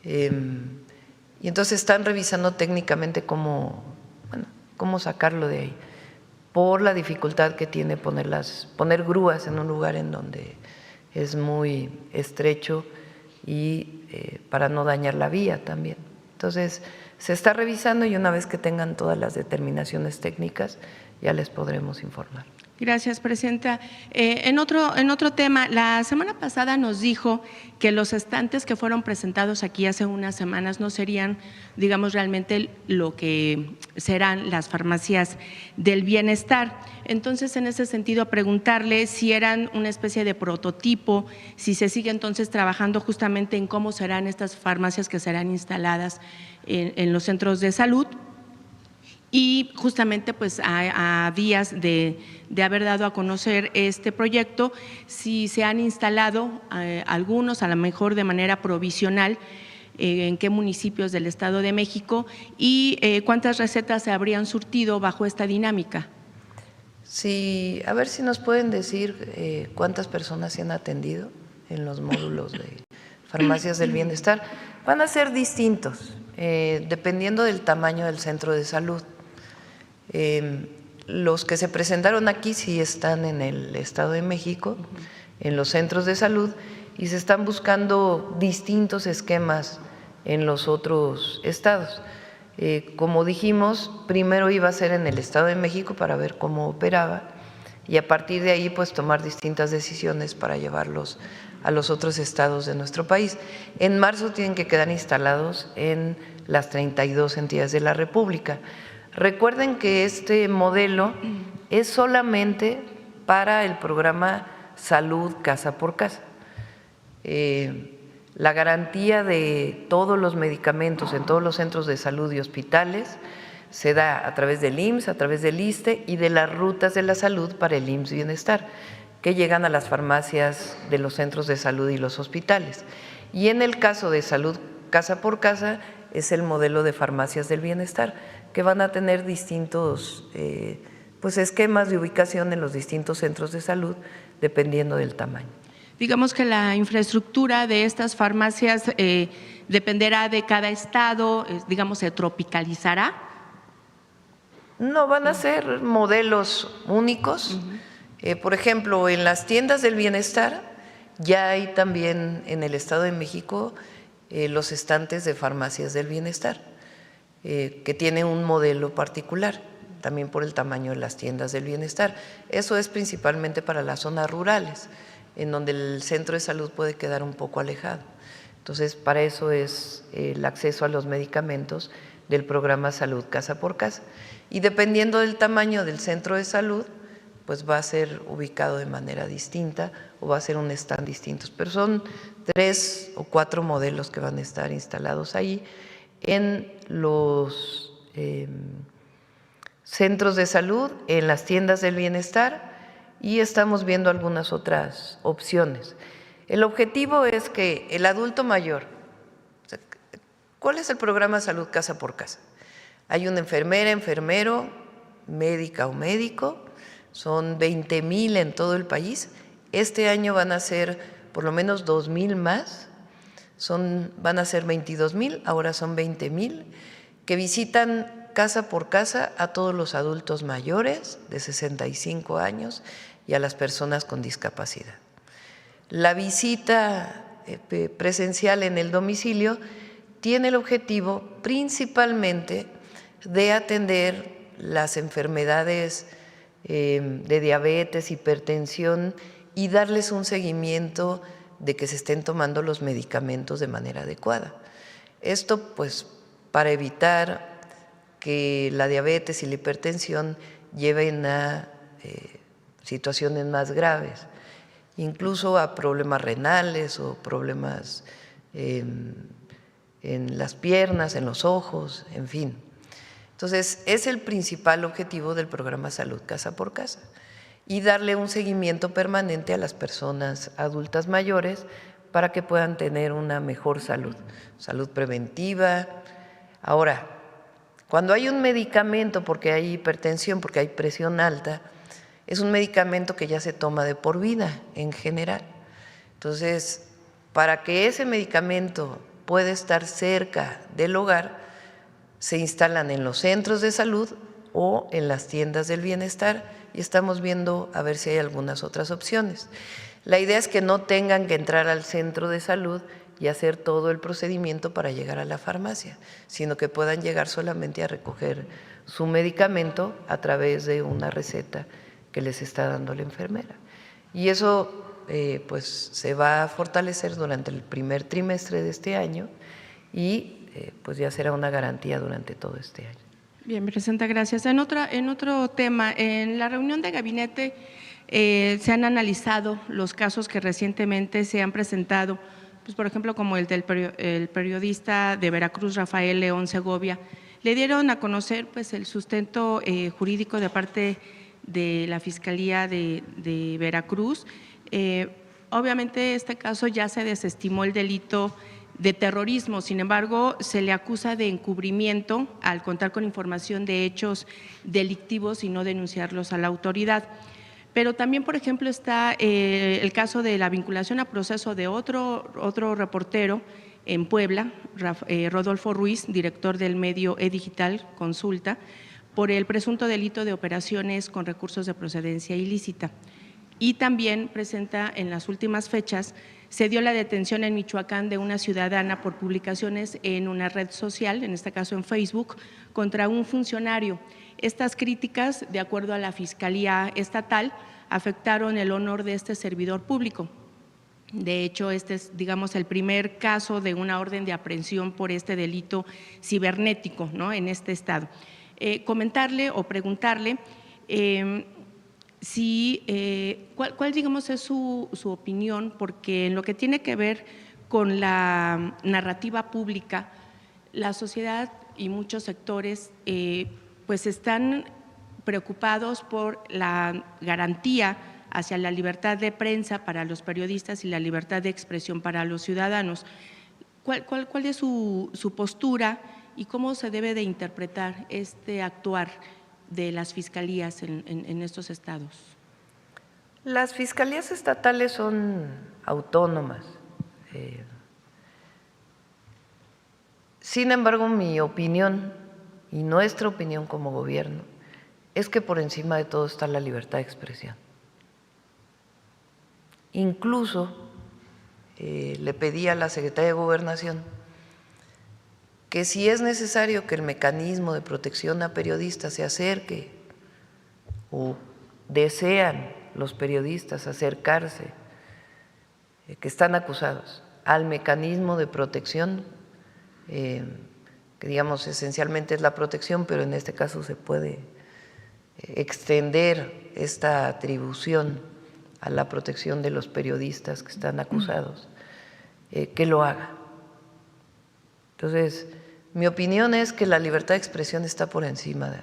Y entonces están revisando técnicamente cómo sacarlo de ahí, por la dificultad que tiene poner grúas en un lugar en donde es muy estrecho y para no dañar la vía también. Entonces se está revisando y una vez que tengan todas las determinaciones técnicas ya les podremos informar. Gracias, Presidenta. En otro tema, la semana pasada nos dijo que los estantes que fueron presentados aquí hace unas semanas no serían, digamos, realmente lo que serán las farmacias del bienestar. Entonces, en ese sentido, preguntarle si eran una especie de prototipo, si se sigue entonces trabajando justamente en cómo serán estas farmacias que serán instaladas en los centros de salud. Y justamente pues a días de haber dado a conocer este proyecto, si se han instalado algunos, a lo mejor de manera provisional, en qué municipios del Estado de México y cuántas recetas se habrían surtido bajo esta dinámica. Sí, a ver si nos pueden decir cuántas personas se han atendido en los módulos de farmacias del bienestar. Van a ser distintos, dependiendo del tamaño del centro de salud. Los que se presentaron aquí sí están en el Estado de México, en los centros de salud, y se están buscando distintos esquemas en los otros estados. Como dijimos, primero iba a ser en el Estado de México para ver cómo operaba y a partir de ahí pues tomar distintas decisiones para llevarlos a los otros estados de nuestro país. En marzo tienen que quedar instalados en las 32 entidades de la República. Recuerden que este modelo es solamente para el programa Salud Casa por Casa. La garantía de todos los medicamentos en todos los centros de salud y hospitales se da a través del IMSS, a través del ISSSTE y de las rutas de la salud para el IMSS Bienestar, que llegan a las farmacias de los centros de salud y los hospitales. Y en el caso de Salud Casa por Casa es el modelo de farmacias del bienestar, que van a tener distintos esquemas de ubicación en los distintos centros de salud, dependiendo del tamaño. Digamos que la infraestructura de estas farmacias dependerá de cada estado, digamos, se tropicalizará. No, van a ser modelos únicos. Por ejemplo, en las tiendas del bienestar ya hay también en el Estado de México los estantes de farmacias del bienestar, que tienen un modelo particular, también por el tamaño de las tiendas del bienestar. Eso es principalmente para las zonas rurales, en donde el centro de salud puede quedar un poco alejado. Entonces, para eso es el acceso a los medicamentos del programa Salud Casa por Casa. Y dependiendo del tamaño del centro de salud, pues va a ser ubicado de manera distinta o va a ser un stand distinto. Pero son 3 o 4 modelos que van a estar instalados ahí en los centros de salud, en las tiendas del bienestar, y estamos viendo algunas otras opciones. El objetivo es que el adulto mayor, ¿cuál es el programa Salud Casa por Casa? Hay una enfermera, enfermero, médica o médico, son 20,000 en todo el país. Este año van a ser por lo menos 2,000 más, van a ser 22,000, ahora son 20,000, que visitan casa por casa a todos los adultos mayores de 65 años y a las personas con discapacidad. La visita presencial en el domicilio tiene el objetivo principalmente de atender las enfermedades de diabetes, hipertensión y darles un seguimiento de que se estén tomando los medicamentos de manera adecuada. Esto pues para evitar que la diabetes y la hipertensión lleven a situaciones más graves, incluso a problemas renales o problemas en las piernas, en los ojos, en fin. Entonces, es el principal objetivo del programa Salud Casa por Casa y darle un seguimiento permanente a las personas adultas mayores para que puedan tener una mejor salud, salud preventiva. Ahora, cuando hay un medicamento porque hay hipertensión, porque hay presión alta, es un medicamento que ya se toma de por vida en general. Entonces, para que ese medicamento pueda estar cerca del hogar, se instalan en los centros de salud o en las tiendas del bienestar y estamos viendo a ver si hay algunas otras opciones. La idea es que no tengan que entrar al centro de salud y hacer todo el procedimiento para llegar a la farmacia, sino que puedan llegar solamente a recoger su medicamento a través de una receta que les está dando la enfermera. Y eso pues se va a fortalecer durante el primer trimestre de este año y pues ya será una garantía durante todo este año. Bien, presidenta, gracias. En otro tema, en la reunión de gabinete se han analizado los casos que recientemente se han presentado, pues por ejemplo como el del periodista de Veracruz, Rafael León Segovia. Le dieron a conocer pues el sustento jurídico de parte de la Fiscalía de Veracruz. Obviamente este caso ya se desestimó el delito de terrorismo, sin embargo, se le acusa de encubrimiento al contar con información de hechos delictivos y no denunciarlos a la autoridad. Pero también, por ejemplo, está el caso de la vinculación a proceso de otro reportero en Puebla, Rodolfo Ruiz, director del medio eDigital Consulta, por el presunto delito de operaciones con recursos de procedencia ilícita. Y también presenta en las últimas fechas, se dio la detención en Michoacán de una ciudadana por publicaciones en una red social, en este caso en Facebook, contra un funcionario. Estas críticas, de acuerdo a la Fiscalía Estatal, afectaron el honor de este servidor público. De hecho, este es, digamos, el primer caso de una orden de aprehensión por este delito cibernético, ¿no?, en este estado. Comentarle o preguntarle ¿cuál digamos es su opinión? Porque en lo que tiene que ver con la narrativa pública, la sociedad y muchos sectores pues están preocupados por la garantía hacia la libertad de prensa para los periodistas y la libertad de expresión para los ciudadanos. ¿Cuál es su postura y cómo se debe de interpretar este actuar de las fiscalías en estos estados? Las fiscalías estatales son autónomas. Sin embargo, mi opinión y nuestra opinión como gobierno es que por encima de todo está la libertad de expresión. Incluso le pedí a la Secretaría de Gobernación que si es necesario que el mecanismo de protección a periodistas se acerque o desean los periodistas acercarse, que están acusados, al mecanismo de protección, que digamos esencialmente es la protección, pero en este caso se puede extender esta atribución a la protección de los periodistas que están acusados, que lo haga. Entonces, mi opinión es que la libertad de expresión está por encima de…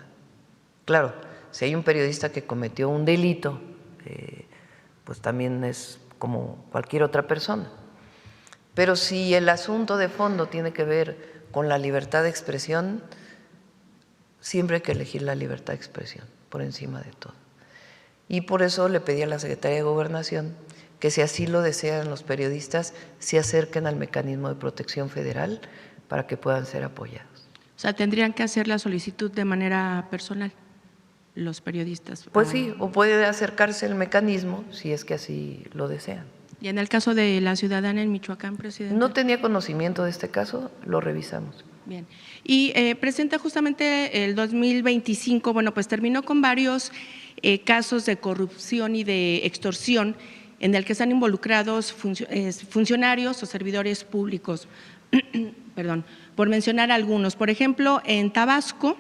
Claro, si hay un periodista que cometió un delito, pues también es como cualquier otra persona. Pero si el asunto de fondo tiene que ver con la libertad de expresión, siempre hay que elegir la libertad de expresión por encima de todo. Y por eso le pedí a la Secretaría de Gobernación que si así lo desean los periodistas, se acerquen al mecanismo de protección federal para que puedan ser apoyados. O sea, ¿tendrían que hacer la solicitud de manera personal los periodistas? Pues sí, o puede acercarse al mecanismo si es que así lo desean. Y en el caso de la ciudadana en Michoacán, presidente. No tenía conocimiento de este caso, lo revisamos. Bien. Y presidenta, justamente el 2025, bueno, pues terminó con varios casos de corrupción y de extorsión en el que están involucrados funcionarios o servidores públicos. Perdón, por mencionar algunos. Por ejemplo, en Tabasco,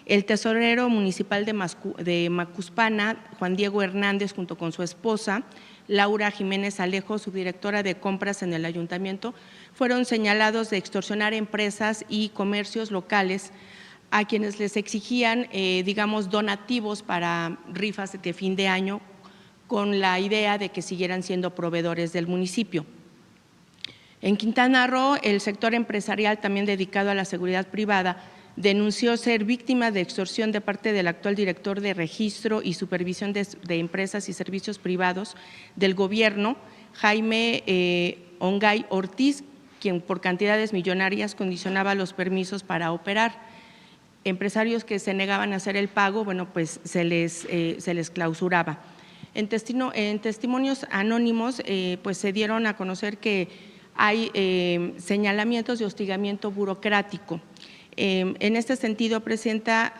el tesorero municipal de Macuspana, Juan Diego Hernández, junto con su esposa, Laura Jiménez Alejo, subdirectora de compras en el ayuntamiento, fueron señalados de extorsionar empresas y comercios locales a quienes les exigían, digamos, donativos para rifas de fin de año, con la idea de que siguieran siendo proveedores del municipio. En Quintana Roo, el sector empresarial, también dedicado a la seguridad privada, denunció ser víctima de extorsión de parte del actual director de Registro y Supervisión de Empresas y Servicios Privados del Gobierno, Jaime Ongay Ortiz, quien por cantidades millonarias condicionaba los permisos para operar. Empresarios que se negaban a hacer el pago, bueno, pues se les clausuraba. En testimonios anónimos, pues se dieron a conocer que hay señalamientos de hostigamiento burocrático. En este sentido, Presidenta,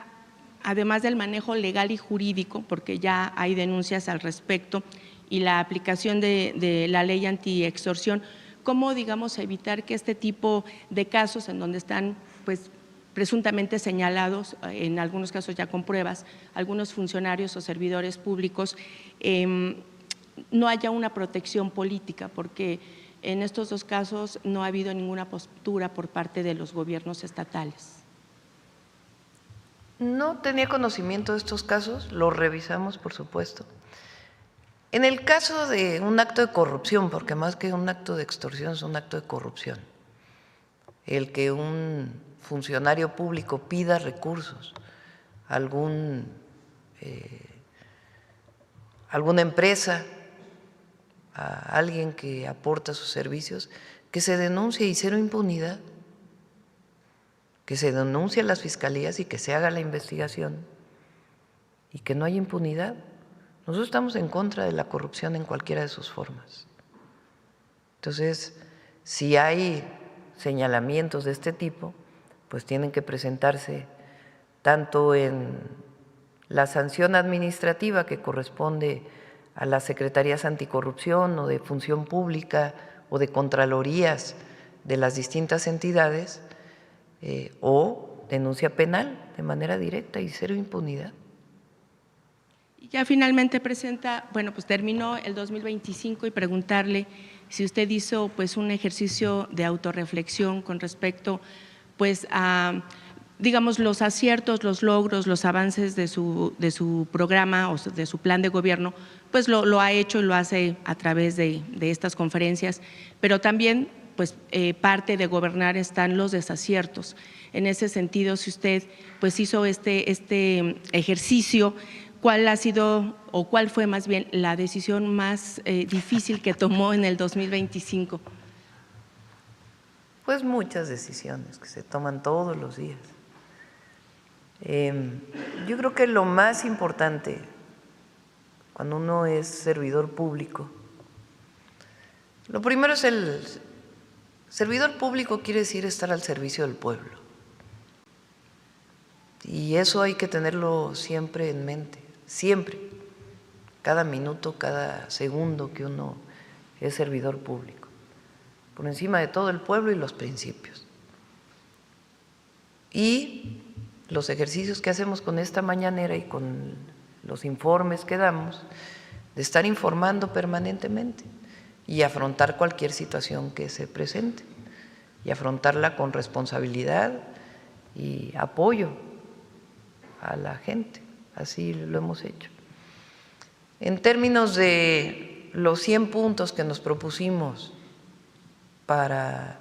además del manejo legal y jurídico, porque ya hay denuncias al respecto, y la aplicación de la ley antiextorsión, ¿cómo, digamos, evitar que este tipo de casos en donde están, pues, presuntamente señalados, en algunos casos ya con pruebas, algunos funcionarios o servidores públicos, no haya una protección política? Porque en estos dos casos no ha habido ninguna postura por parte de los gobiernos estatales. No tenía conocimiento de estos casos, los revisamos, por supuesto. En el caso de un acto de corrupción, porque más que un acto de extorsión es un acto de corrupción, el que un funcionario público pida recursos a alguna empresa, a alguien que aporta sus servicios, que se denuncie y cero impunidad, que se denuncie a las fiscalías y que se haga la investigación y que no haya impunidad. Nosotros estamos en contra de la corrupción en cualquiera de sus formas. Entonces, si hay señalamientos de este tipo, pues tienen que presentarse tanto en la sanción administrativa que corresponde a las secretarías anticorrupción o de función pública o de contralorías de las distintas entidades, o denuncia penal de manera directa y cero impunidad. Y ya finalmente, Presidenta, bueno, pues terminó el 2025 y preguntarle si usted hizo pues un ejercicio de autorreflexión con respecto pues a, digamos, los aciertos, los logros, los avances de su programa o de su plan de gobierno, pues lo ha hecho y lo hace a través de estas conferencias, pero también pues parte de gobernar están los desaciertos. En ese sentido, si usted pues hizo este ejercicio, ¿cuál ha sido o cuál fue más bien la decisión más difícil que tomó en el 2025? Pues muchas decisiones que se toman todos los días. Yo creo que lo más importante cuando uno es servidor público, lo primero es el servidor público, quiere decir estar al servicio del pueblo. Y eso hay que tenerlo siempre en mente, siempre, cada minuto, cada segundo que uno es servidor público, por encima de todo el pueblo y los principios. Y los ejercicios que hacemos con esta mañanera y con los informes que damos, de estar informando permanentemente y afrontar cualquier situación que se presente y afrontarla con responsabilidad y apoyo a la gente. Así lo hemos hecho. En términos de los 100 puntos que nos propusimos para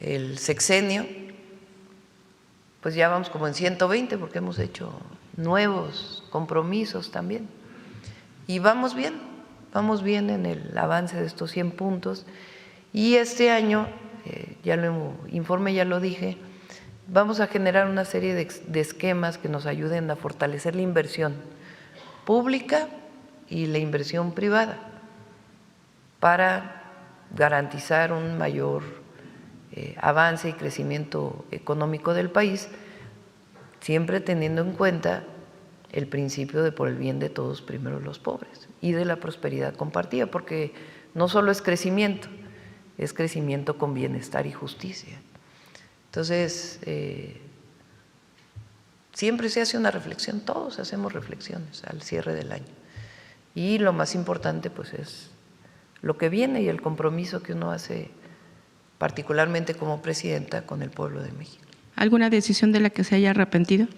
el sexenio, pues ya vamos como en 120 porque hemos hecho nuevos compromisos también. Y vamos bien en el avance de estos 100 puntos. Y este año, ya lo informe, ya lo dije, vamos a generar una serie de esquemas que nos ayuden a fortalecer la inversión pública y la inversión privada para garantizar un mayor avance y crecimiento económico del país, siempre teniendo en cuenta el principio de por el bien de todos, primero los pobres, y de la prosperidad compartida, porque no solo es crecimiento con bienestar y justicia. Entonces, siempre se hace una reflexión, todos hacemos reflexiones al cierre del año. Y lo más importante pues es lo que viene y el compromiso que uno hace particularmente como presidenta con el pueblo de México. ¿Alguna decisión de la que se haya arrepentido?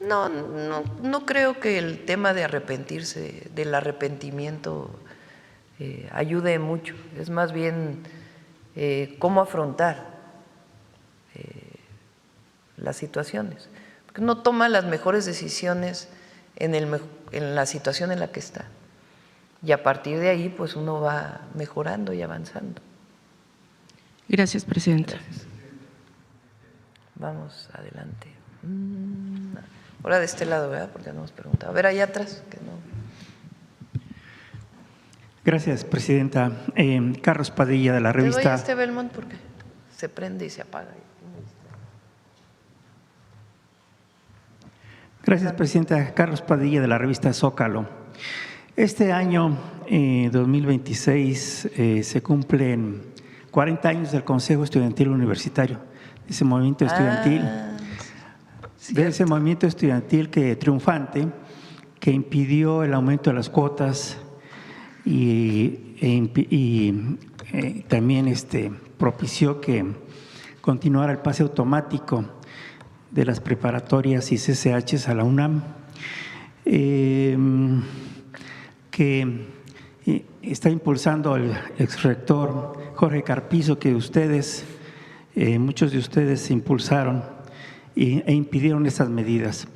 No creo que el tema de arrepentirse, del arrepentimiento ayude mucho, es más bien cómo afrontar las situaciones. Porque uno toma las mejores decisiones en la situación en la que está. Y a partir de ahí, pues uno va mejorando y avanzando. Gracias, presidenta. Gracias. Vamos adelante. Ahora de este lado, ¿verdad? Porque no hemos preguntado. A ver, allá atrás, que no. Gracias, presidenta. Carlos Padilla, de la revista… Te doy este Belmont porque se prende y se apaga. Gracias, presidenta. Carlos Padilla, de la revista Zócalo. Este año, 2026, se cumplen 40 años del Consejo Estudiantil Universitario, ese movimiento estudiantil, de ese movimiento estudiantil triunfante, que impidió el aumento de las cuotas y también propició que continuara el pase automático de las preparatorias y CCHs a la UNAM, que está impulsando el exrector Jorge Carpizo, que muchos de ustedes impulsaron e impidieron estas medidas.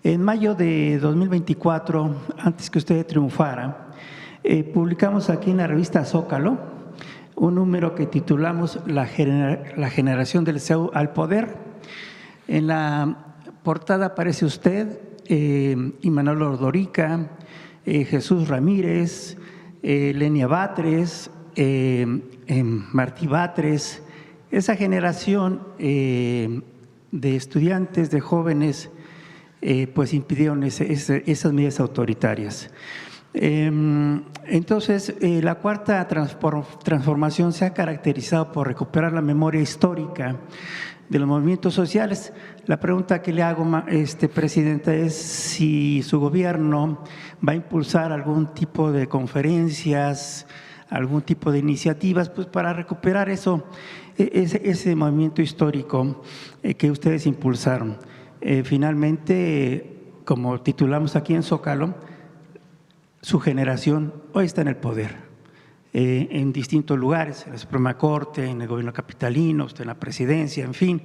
En mayo de 2024, antes que usted triunfara, publicamos aquí en la revista Zócalo un número que titulamos La generación del CEU al poder. En la portada aparece usted, Imanol Ordorica, Jesús Ramírez, Lenia Batres, Martí Batres, esa generación de estudiantes, de jóvenes, pues impidieron esas medidas autoritarias. Entonces, la cuarta transformación se ha caracterizado por recuperar la memoria histórica de los movimientos sociales. La pregunta que le hago, presidenta, es si su gobierno va a impulsar algún tipo de conferencias, algún tipo de iniciativas, pues para recuperar ese movimiento histórico que ustedes impulsaron. Finalmente, como titulamos aquí en Zócalo, su generación hoy está en el poder, en distintos lugares, en la Suprema Corte, en el gobierno capitalino, usted en la presidencia, en fin,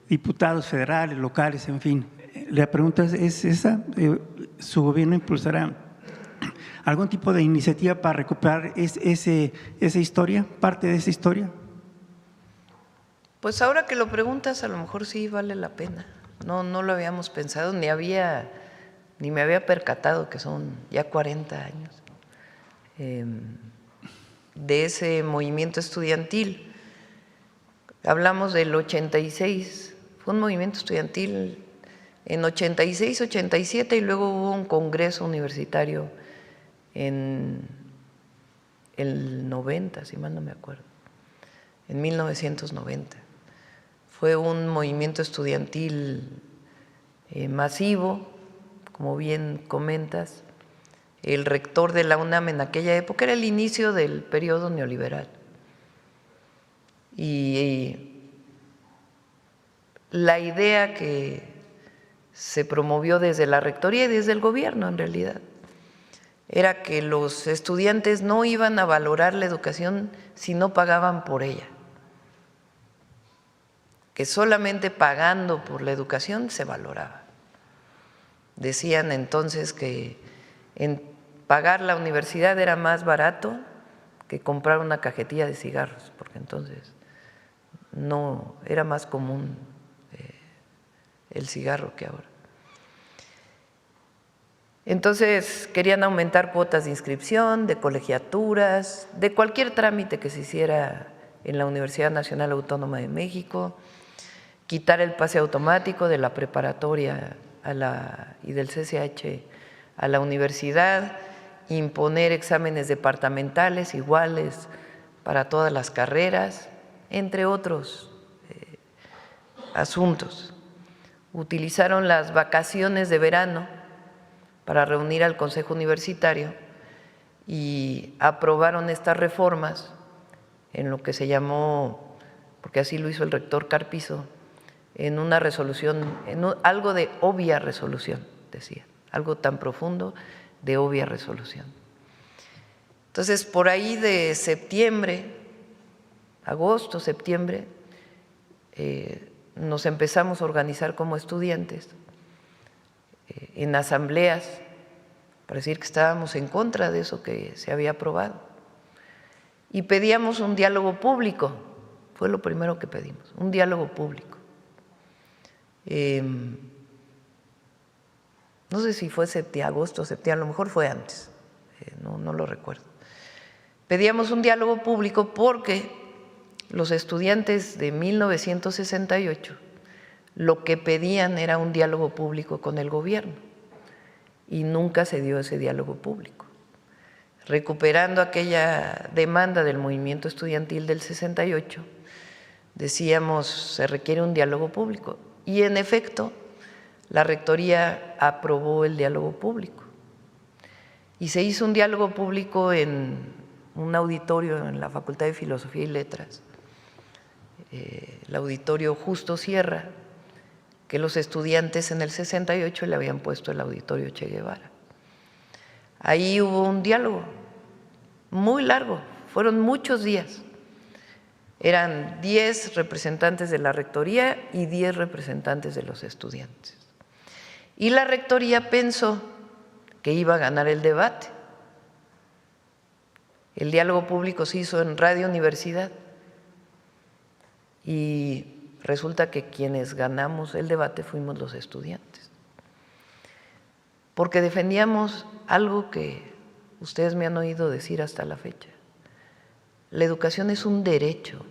diputados federales, locales, en fin. La pregunta es esa, ¿su gobierno impulsará algún tipo de iniciativa para recuperar esa historia, parte de esa historia? Pues ahora que lo preguntas, a lo mejor sí vale la pena. No lo habíamos pensado, ni me había percatado que son ya 40 años de ese movimiento estudiantil. Hablamos del 86, fue un movimiento estudiantil en 86, 87 y luego hubo un congreso universitario en el 90, si mal no me acuerdo, en 1990. Fue un movimiento estudiantil masivo, como bien comentas. El rector de la UNAM en aquella época era el inicio del periodo neoliberal. Y la idea que se promovió desde la rectoría y desde el gobierno, en realidad, era que los estudiantes no iban a valorar la educación si no pagaban por ella, que solamente pagando por la educación se valoraba. Decían entonces que pagar la universidad era más barato que comprar una cajetilla de cigarros, porque entonces no era más común el cigarro que ahora. Entonces querían aumentar cuotas de inscripción, de colegiaturas, de cualquier trámite que se hiciera en la Universidad Nacional Autónoma de México, quitar el pase automático de la preparatoria y del CCH a la universidad, imponer exámenes departamentales iguales para todas las carreras, entre otros asuntos. utilizaron las vacaciones de verano para reunir al Consejo Universitario y aprobaron estas reformas en lo que se llamó, porque así lo hizo el rector Carpizo, en una resolución, algo de obvia resolución, decía, algo tan profundo de obvia resolución. Entonces, por ahí de septiembre, agosto, septiembre, nos empezamos a organizar como estudiantes en asambleas para decir que estábamos en contra de eso que se había aprobado. Y pedíamos un diálogo público, fue lo primero que pedimos, un diálogo público. No sé si fue agosto o septiembre, a lo mejor fue antes, no lo recuerdo. Pedíamos un diálogo público porque los estudiantes de 1968 lo que pedían era un diálogo público con el gobierno y nunca se dio ese diálogo público. Recuperando aquella demanda del movimiento estudiantil del 68, decíamos, se requiere un diálogo público. Y en efecto, la Rectoría aprobó el diálogo público. Y se hizo un diálogo público en un auditorio en la Facultad de Filosofía y Letras, el auditorio Justo Sierra, que los estudiantes en el 68 le habían puesto el auditorio Che Guevara. Ahí hubo un diálogo muy largo, fueron muchos días. Eran 10 representantes de la Rectoría y 10 representantes de los estudiantes. Y la Rectoría pensó que iba a ganar el debate. El diálogo público se hizo en Radio Universidad y resulta que quienes ganamos el debate fuimos los estudiantes, porque defendíamos algo que ustedes me han oído decir hasta la fecha. La educación es un derecho,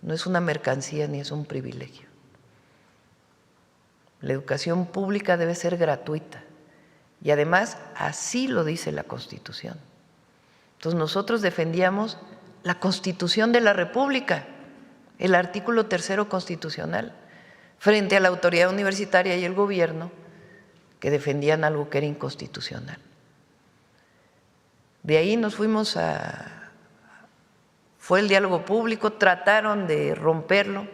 no es una mercancía ni es un privilegio. La educación pública debe ser gratuita y además así lo dice la Constitución. Entonces nosotros defendíamos la Constitución de la República, el artículo 3º constitucional, frente a la autoridad universitaria y el gobierno que defendían algo que era inconstitucional. De ahí nos fuimos fue el diálogo público, trataron de romperlo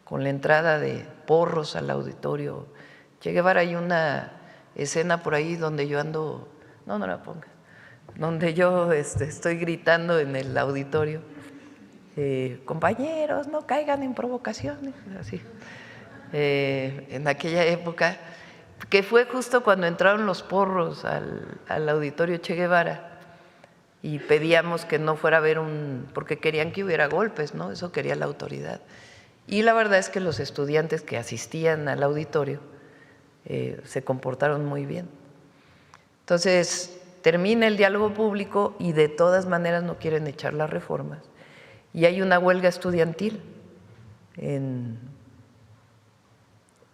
con la entrada de porros al auditorio Che Guevara. Hay una escena por ahí donde yo ando, no la pongas, donde yo estoy gritando en el auditorio, compañeros, no caigan en provocaciones, así. En aquella época, que fue justo cuando entraron los porros al auditorio Che Guevara y pedíamos que no fuera a haber porque querían que hubiera golpes, ¿no? Eso quería la autoridad. Y la verdad es que los estudiantes que asistían al auditorio se comportaron muy bien. Entonces, termina el diálogo público y de todas maneras no quieren echar las reformas. Y hay una huelga estudiantil en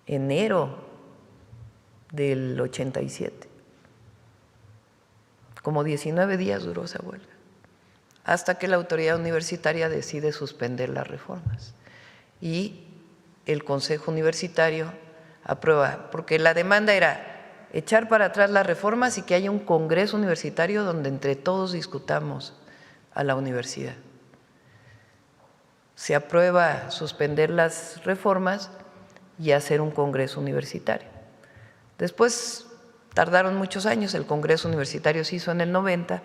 enero del 87. Como 19 días duró esa huelga, hasta que la autoridad universitaria decide suspender las reformas. Y el Consejo Universitario aprueba, porque la demanda era echar para atrás las reformas y que haya un congreso universitario donde entre todos discutamos a la universidad. Se aprueba suspender las reformas y hacer un congreso universitario. Después tardaron muchos años, el congreso universitario se hizo en el 90,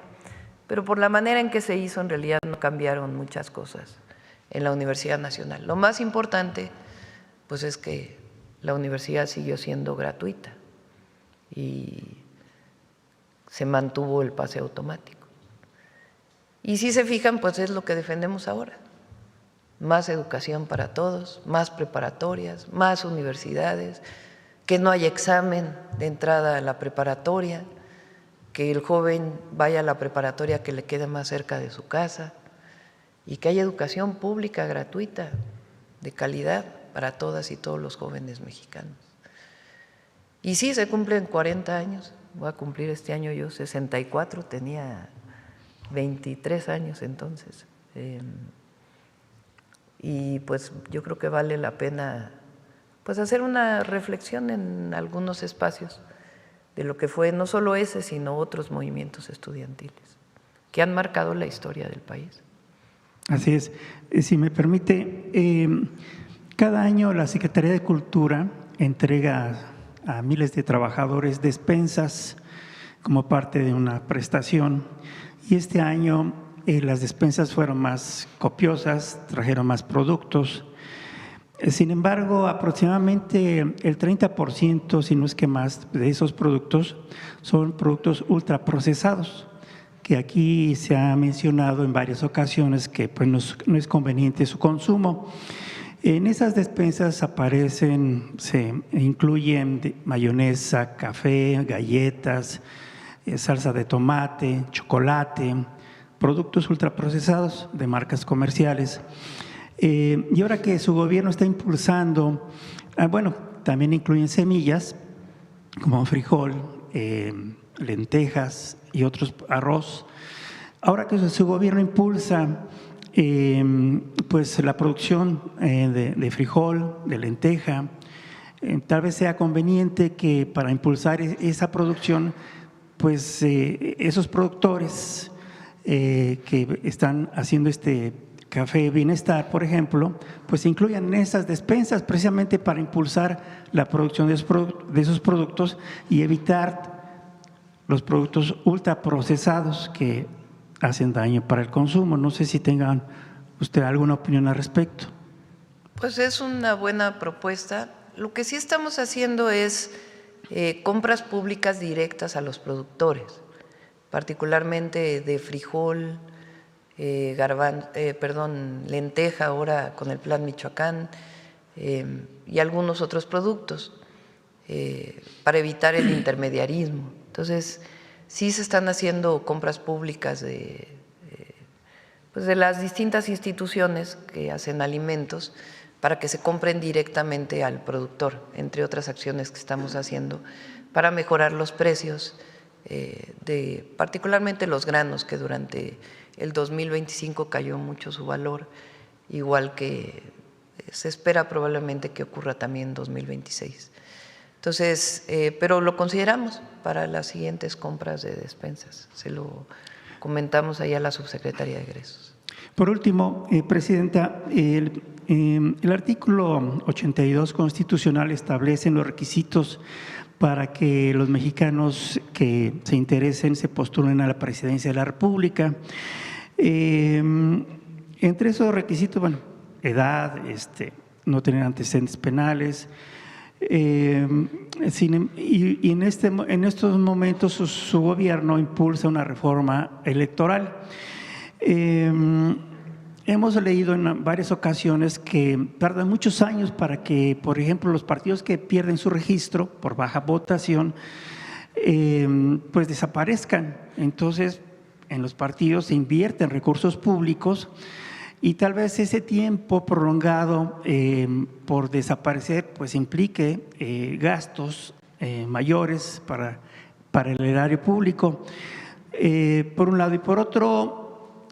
pero por la manera en que se hizo en realidad no cambiaron muchas cosas en la Universidad Nacional. Lo más importante pues es que la universidad siguió siendo gratuita y se mantuvo el pase automático. Y si se fijan, pues es lo que defendemos ahora: más educación para todos, más preparatorias, más universidades, que no haya examen de entrada a la preparatoria, que el joven vaya a la preparatoria que le quede más cerca de su casa y que haya educación pública gratuita, de calidad para todas y todos los jóvenes mexicanos. Y sí, se cumplen 40 años, voy a cumplir este año yo 64, tenía 23 años entonces. Y pues yo creo que vale la pena pues hacer una reflexión en algunos espacios de lo que fue no solo ese, sino otros movimientos estudiantiles que han marcado la historia del país. Así es. Si me permite, cada año la Secretaría de Cultura entrega a miles de trabajadores despensas como parte de una prestación, y este año las despensas fueron más copiosas, trajeron más productos. Sin embargo, aproximadamente el 30%, si no es que más, de esos productos son productos ultraprocesados, que aquí se ha mencionado en varias ocasiones que pues, no es conveniente su consumo. En esas despensas se incluyen mayonesa, café, galletas, salsa de tomate, chocolate, productos ultraprocesados de marcas comerciales. Y ahora que su gobierno está impulsando, bueno, también incluyen semillas como frijol, lentejas y otros arroz. Ahora que su gobierno impulsa pues la producción de frijol, de lenteja, tal vez sea conveniente que para impulsar esa producción, pues esos productores que están haciendo este Café Bienestar, por ejemplo, pues se incluyan en esas despensas precisamente para impulsar la producción de esos productos y evitar los productos ultraprocesados que hacen daño para el consumo. No sé si tengan usted alguna opinión al respecto. Pues es una buena propuesta. Lo que sí estamos haciendo es compras públicas directas a los productores, particularmente de frijol, lenteja ahora con el Plan Michoacán y algunos otros productos para evitar el intermediarismo. Entonces, sí se están haciendo compras públicas pues de las distintas instituciones que hacen alimentos para que se compren directamente al productor, entre otras acciones que estamos haciendo para mejorar los precios de particularmente los granos, que durante el 2025 cayó mucho su valor, igual que se espera probablemente que ocurra también en 2026. Entonces, pero lo consideramos para las siguientes compras de despensas. Se lo comentamos ahí a la subsecretaría de Egresos. Por último, Presidenta, el artículo 82 constitucional establece los requisitos para que los mexicanos que se interesen se postulen a la presidencia de la República. Entre esos requisitos, bueno, edad, no tener antecedentes penales, y en estos momentos su gobierno impulsa una reforma electoral. Hemos leído en varias ocasiones que tardan muchos años para que, por ejemplo, los partidos que pierden su registro por baja votación, pues desaparezcan. Entonces, en los partidos se invierten recursos públicos y tal vez ese tiempo prolongado por desaparecer, pues implique gastos mayores para el erario público, por un lado. Y por otro,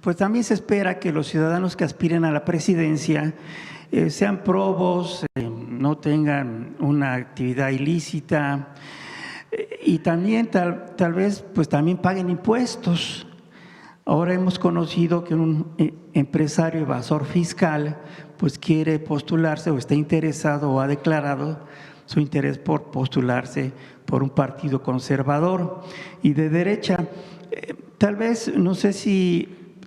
pues también se espera que los ciudadanos que aspiren a la presidencia sean probos, no tengan una actividad ilícita y también tal vez pues también paguen impuestos. Ahora hemos conocido que un empresario evasor fiscal pues quiere postularse o está interesado o ha declarado su interés por postularse por un partido conservador y de derecha. Tal vez, no sé si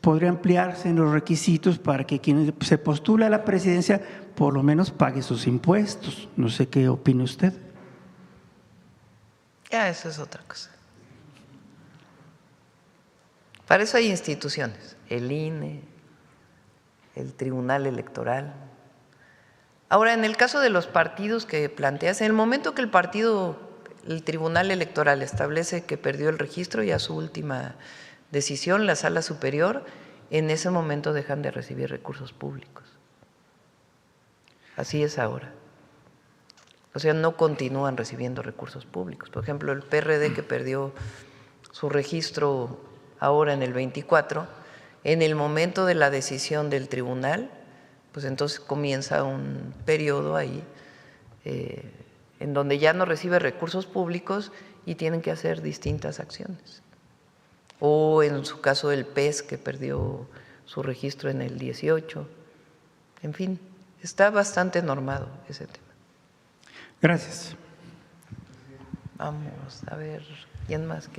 podría ampliarse en los requisitos para que quien se postula a la presidencia por lo menos pague sus impuestos. No sé qué opina usted. Ya, eso es otra cosa. Para eso hay instituciones, el INE, el Tribunal Electoral. Ahora, en el caso de los partidos que planteas, en el momento que el Tribunal Electoral establece que perdió el registro, ya su última decisión, la Sala Superior, en ese momento dejan de recibir recursos públicos. Así es ahora. O sea, no continúan recibiendo recursos públicos. Por ejemplo, el PRD que perdió su registro ahora en el 24, en el momento de la decisión del tribunal, pues entonces comienza un periodo ahí en donde ya no recibe recursos públicos y tienen que hacer distintas acciones. O en su caso el PES, que perdió su registro en el 18. En fin, está bastante normado ese tema. Gracias. Vamos a ver, ¿quién más?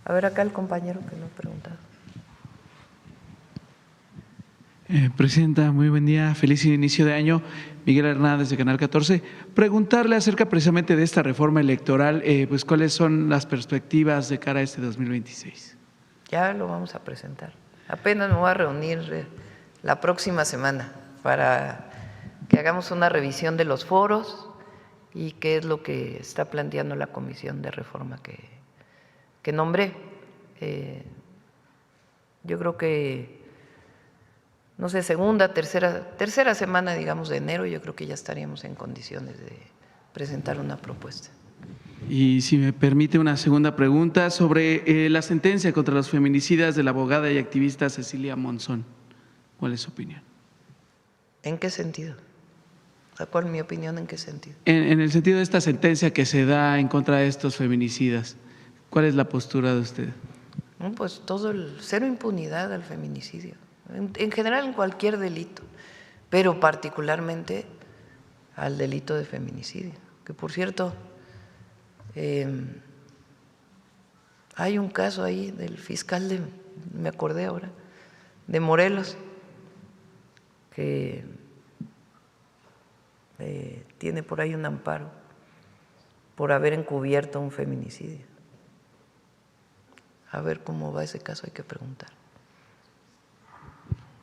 A ver acá el compañero que no ha preguntado. Presidenta, muy buen día, feliz inicio de año. Miguel Hernández de Canal 14. Preguntarle acerca precisamente de esta reforma electoral, pues cuáles son las perspectivas de cara a este 2026. Ya lo vamos a presentar. Apenas me voy a reunir la próxima semana para que hagamos una revisión de los foros y qué es lo que está planteando la comisión de reforma que nombré. Yo creo que no sé, segunda, tercera semana, digamos, de enero, yo creo que ya estaríamos en condiciones de presentar una propuesta. Y si me permite una segunda pregunta sobre la sentencia contra los feminicidas de la abogada y activista Cecilia Monzón. ¿Cuál es su opinión? ¿En qué sentido? ¿Cuál es mi opinión? ¿En qué sentido? En el sentido de esta sentencia que se da en contra de estos feminicidas, ¿cuál es la postura de usted? Pues todo el cero impunidad al feminicidio. En general en cualquier delito, pero particularmente al delito de feminicidio, que por cierto hay un caso ahí del fiscal me acordé ahora, de Morelos, que tiene por ahí un amparo por haber encubierto un feminicidio. A ver cómo va ese caso, hay que preguntar.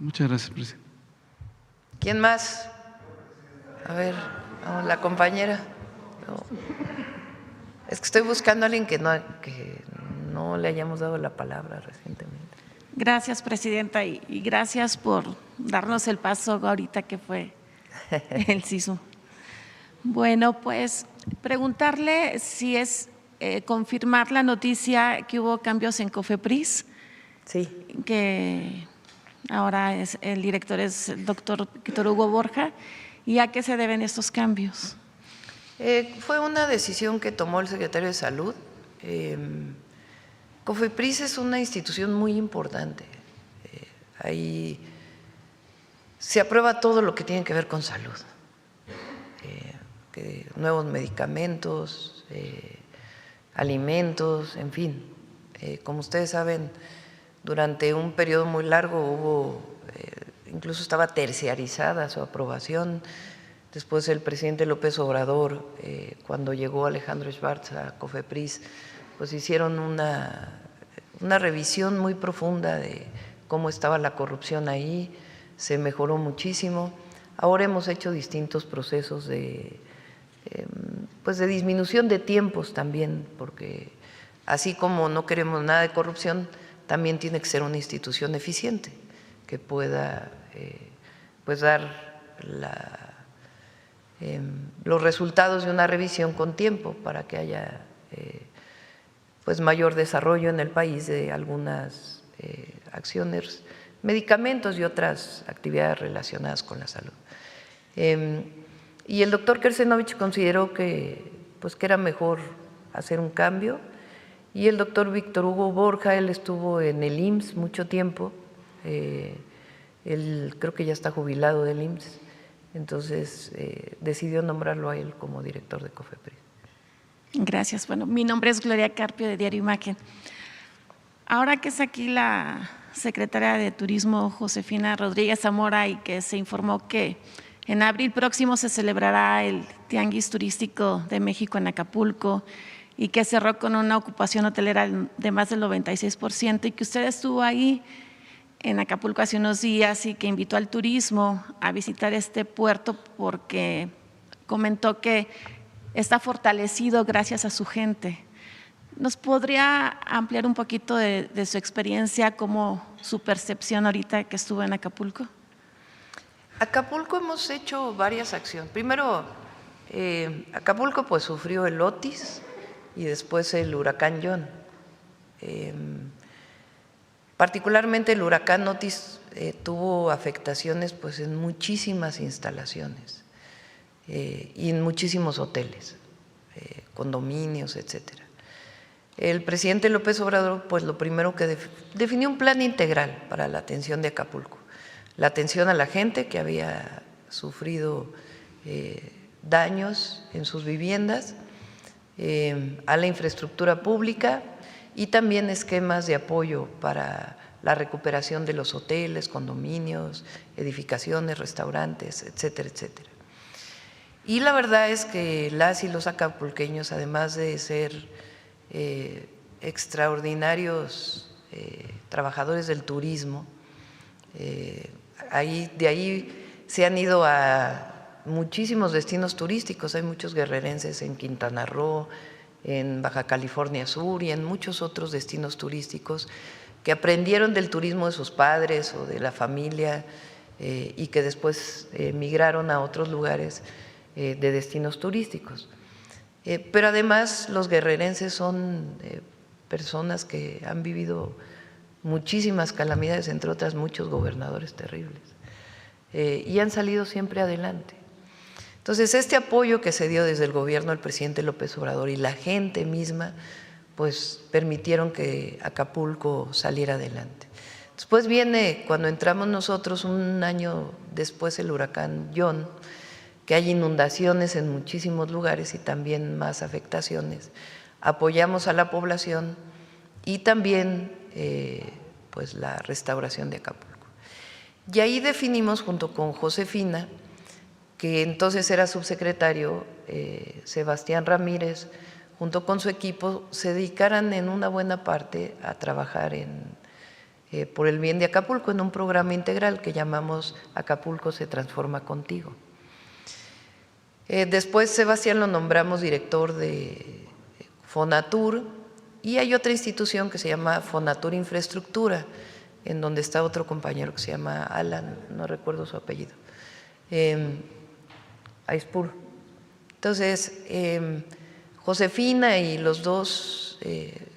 Muchas gracias, presidente. ¿Quién más? A ver, vamos, la compañera. No. Es que estoy buscando a alguien que no le hayamos dado la palabra recientemente. Gracias, presidenta, y gracias por darnos el paso ahorita que fue el sismo. Bueno, pues preguntarle si es confirmar la noticia que hubo cambios en COFEPRIS. Sí. Que ahora el director es el doctor Víctor Hugo Borja. ¿Y a qué se deben estos cambios? Fue una decisión que tomó el secretario de Salud. COFEPRIS es una institución muy importante. Ahí se aprueba todo lo que tiene que ver con salud. Nuevos medicamentos, alimentos, en fin. Como ustedes saben, durante un periodo muy largo hubo, incluso estaba terciarizada su aprobación. Después el presidente López Obrador, cuando llegó Alejandro Schwartz a COFEPRIS, pues hicieron una revisión muy profunda de cómo estaba la corrupción ahí, se mejoró muchísimo. Ahora hemos hecho distintos procesos de disminución de tiempos también, porque así como no queremos nada de corrupción, también tiene que ser una institución eficiente que pueda dar los resultados de una revisión con tiempo para que haya mayor desarrollo en el país de algunas acciones, medicamentos y otras actividades relacionadas con la salud. Y el doctor Kersenovich consideró que era mejor hacer un cambio, y el doctor Víctor Hugo Borja, él estuvo en el IMSS mucho tiempo, él creo que ya está jubilado del IMSS, entonces decidió nombrarlo a él como director de COFEPRIS. Gracias. Bueno, mi nombre es Gloria Carpio, de Diario Imagen. Ahora que es aquí la secretaria de Turismo, Josefina Rodríguez Zamora, y que se informó que en abril próximo se celebrará el Tianguis Turístico de México en Acapulco, y que cerró con una ocupación hotelera de más del 96%, y que usted estuvo ahí en Acapulco hace unos días y que invitó al turismo a visitar este puerto porque comentó que está fortalecido gracias a su gente. ¿Nos podría ampliar un poquito de su experiencia, como su percepción ahorita que estuvo en Acapulco? Acapulco hemos hecho varias acciones. Primero, Acapulco pues sufrió el Otis y después el huracán John. Particularmente el huracán Otis tuvo afectaciones pues en muchísimas instalaciones y en muchísimos hoteles, condominios, etcétera. El presidente López Obrador, pues lo primero que definió un plan integral para la atención de Acapulco, la atención a la gente que había sufrido daños en sus viviendas, a la infraestructura pública y también esquemas de apoyo para la recuperación de los hoteles, condominios, edificaciones, restaurantes, etcétera, etcétera. Y la verdad es que las y los acapulqueños, además de ser extraordinarios trabajadores del turismo, de ahí se han ido a muchísimos destinos turísticos. Hay muchos guerrerenses en Quintana Roo, en Baja California Sur y en muchos otros destinos turísticos que aprendieron del turismo de sus padres o de la familia y que después migraron a otros lugares de destinos turísticos. Pero además los guerrerenses son personas que han vivido muchísimas calamidades, entre otras muchos gobernadores terribles, y han salido siempre adelante. Entonces, este apoyo que se dio desde el gobierno del presidente López Obrador y la gente misma, pues permitieron que Acapulco saliera adelante. Después viene, cuando entramos nosotros, un año después, el huracán John, que hay inundaciones en muchísimos lugares y también más afectaciones. Apoyamos a la población y también pues la restauración de Acapulco. Y ahí definimos junto con Josefina, que entonces era subsecretario, Sebastián Ramírez, junto con su equipo, se dedicaran en una buena parte a trabajar por el bien de Acapulco en un programa integral que llamamos Acapulco se transforma contigo. Después Sebastián lo nombramos director de Fonatur y hay otra institución que se llama Fonatur Infraestructura, en donde está otro compañero que se llama Alan, no recuerdo su apellido, Aispur. Entonces, Josefina y los dos,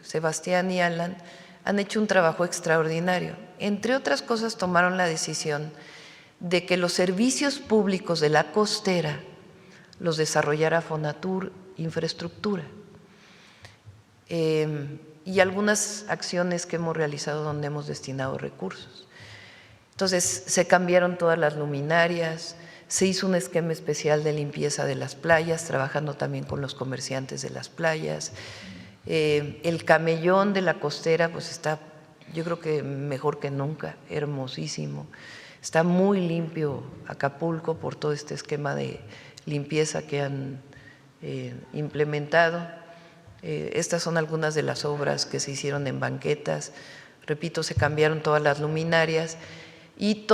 Sebastián y Alan, han hecho un trabajo extraordinario. Entre otras cosas, tomaron la decisión de que los servicios públicos de la costera los desarrollara Fonatur Infraestructura. Y algunas acciones que hemos realizado donde hemos destinado recursos. Entonces, se cambiaron todas las luminarias, se hizo un esquema especial de limpieza de las playas, trabajando también con los comerciantes de las playas. El camellón de la costera pues está, yo creo que mejor que nunca, hermosísimo. Está muy limpio Acapulco por todo este esquema de limpieza que han implementado. Estas son algunas de las obras que se hicieron en banquetas. Repito, se cambiaron todas las luminarias y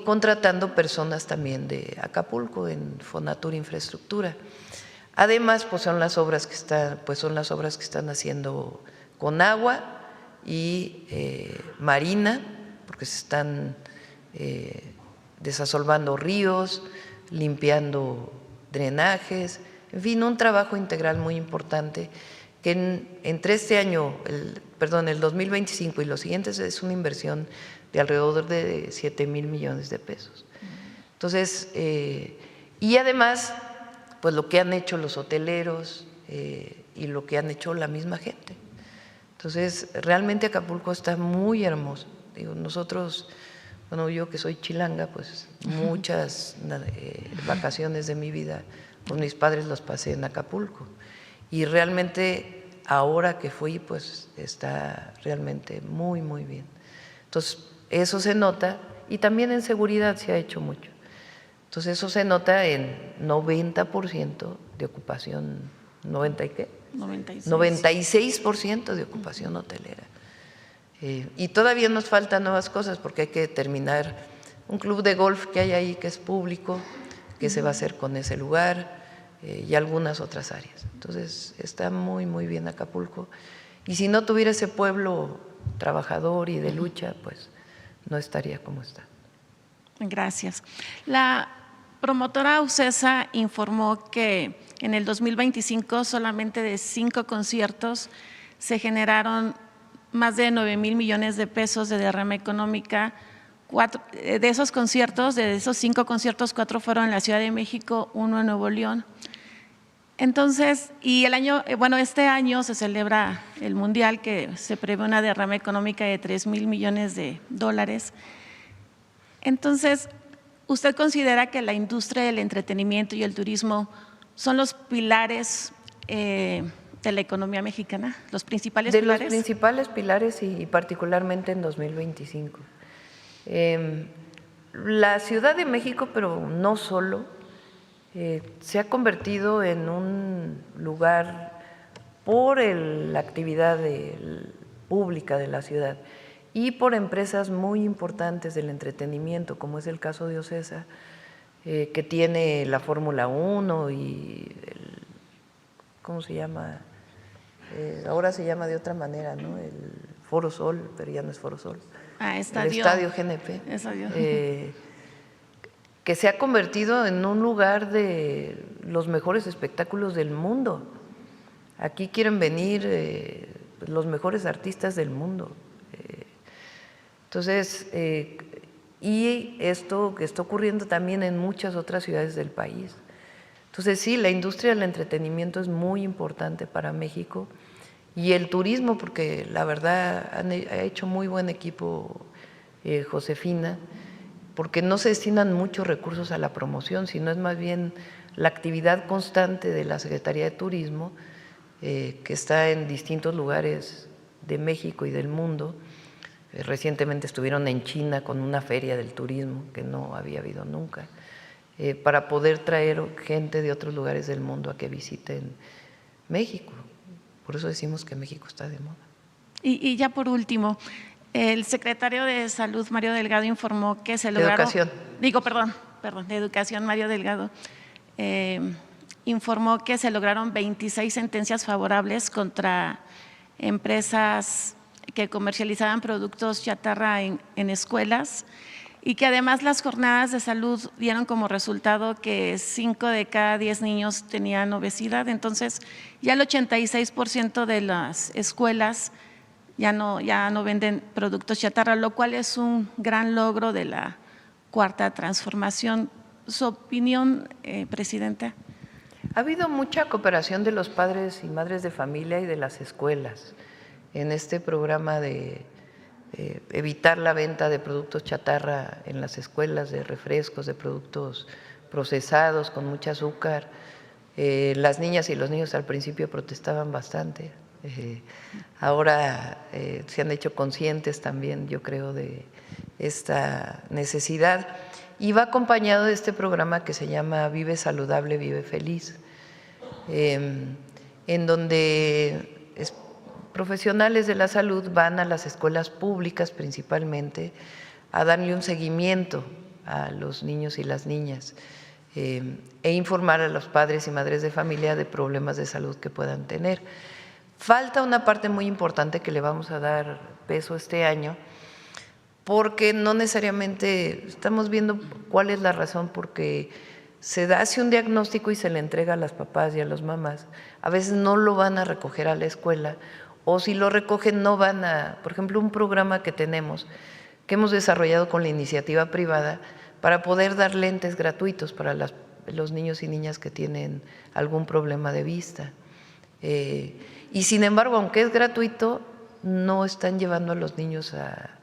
contratando personas también de Acapulco en Fonatur Infraestructura. Además, pues son las obras que están haciendo con agua y marina, porque se están desasolvando ríos, limpiando drenajes, en fin, un trabajo integral muy importante que entre este año, el 2025 y los siguientes es una inversión de alrededor de 7,000 millones de pesos. Entonces, y además, pues lo que han hecho los hoteleros y lo que han hecho la misma gente. Entonces, realmente Acapulco está muy hermoso. Digo, nosotros, bueno, yo que soy chilanga, pues muchas vacaciones de mi vida, pues mis padres los pasé en Acapulco. Y realmente ahora que fui, pues está realmente muy, muy bien. Entonces, eso se nota y también en seguridad se ha hecho mucho. Entonces, eso se nota en 90% de ocupación, ¿90 y qué? 96% de ocupación hotelera. Y todavía nos faltan nuevas cosas porque hay que terminar un club de golf que hay ahí que es público, que se va a hacer con ese lugar y algunas otras áreas. Entonces, está muy, muy bien Acapulco. Y si no tuviera ese pueblo trabajador y de lucha, pues no estaría como está. Gracias. La promotora UCESA informó que en el 2025 solamente de 5 conciertos se generaron más de 9,000 millones de pesos de derrama económica de esos conciertos, de esos 5 conciertos, 4 fueron en la Ciudad de México, 1 en Nuevo León. Entonces, y este año se celebra el Mundial, que se prevé una derrama económica de $3,000 millones. Entonces, ¿usted considera que la industria del entretenimiento y el turismo son los pilares de la economía mexicana? ¿Los principales pilares? De los principales pilares y particularmente en 2025. La Ciudad de México, pero no solo, se ha convertido en un lugar por la actividad pública de la ciudad y por empresas muy importantes del entretenimiento, como es el caso de Ocesa, que tiene la Fórmula 1 y ¿cómo se llama? Ahora se llama de otra manera, ¿no? El Foro Sol, pero ya no es Foro Sol. El Estadio GNP. Que se ha convertido en un lugar de los mejores espectáculos del mundo. Aquí quieren venir los mejores artistas del mundo. Entonces, y esto que está ocurriendo también en muchas otras ciudades del país. Entonces, sí, la industria del entretenimiento es muy importante para México y el turismo, porque la verdad ha hecho muy buen equipo Josefina, porque no se destinan muchos recursos a la promoción, sino es más bien la actividad constante de la Secretaría de Turismo, que está en distintos lugares de México y del mundo. Recientemente estuvieron en China con una feria del turismo que no había habido nunca, para poder traer gente de otros lugares del mundo a que visiten México. Por eso decimos que México está de moda. Y ya por último, el secretario de Salud, Mario Delgado, informó que se lograron… de Educación, Mario Delgado, informó que se lograron 26 sentencias favorables contra empresas que comercializaban productos chatarra en escuelas y que además las jornadas de salud dieron como resultado que 5 de cada 10 niños tenían obesidad. Entonces, ya el 86% de las escuelas ya no venden productos chatarra, lo cual es un gran logro de la Cuarta Transformación. ¿Su opinión, Presidenta? Ha habido mucha cooperación de los padres y madres de familia y de las escuelas en este programa de evitar la venta de productos chatarra en las escuelas, de refrescos, de productos procesados con mucho azúcar. Las niñas y los niños al principio protestaban bastante. Ahora se han hecho conscientes también, yo creo, de esta necesidad y va acompañado de este programa que se llama Vive Saludable, Vive Feliz, en donde profesionales de la salud van a las escuelas públicas principalmente a darle un seguimiento a los niños y las niñas e informar a los padres y madres de familia de problemas de salud que puedan tener. Falta una parte muy importante que le vamos a dar peso este año, porque no necesariamente estamos viendo cuál es la razón, porque se hace un diagnóstico y se le entrega a las papás y a las mamás. A veces no lo van a recoger a la escuela, o si lo recogen no van a… Por ejemplo, un programa que tenemos, que hemos desarrollado con la iniciativa privada para poder dar lentes gratuitos para los niños y niñas que tienen algún problema de vista. Y sin embargo, aunque es gratuito, no están llevando a los niños a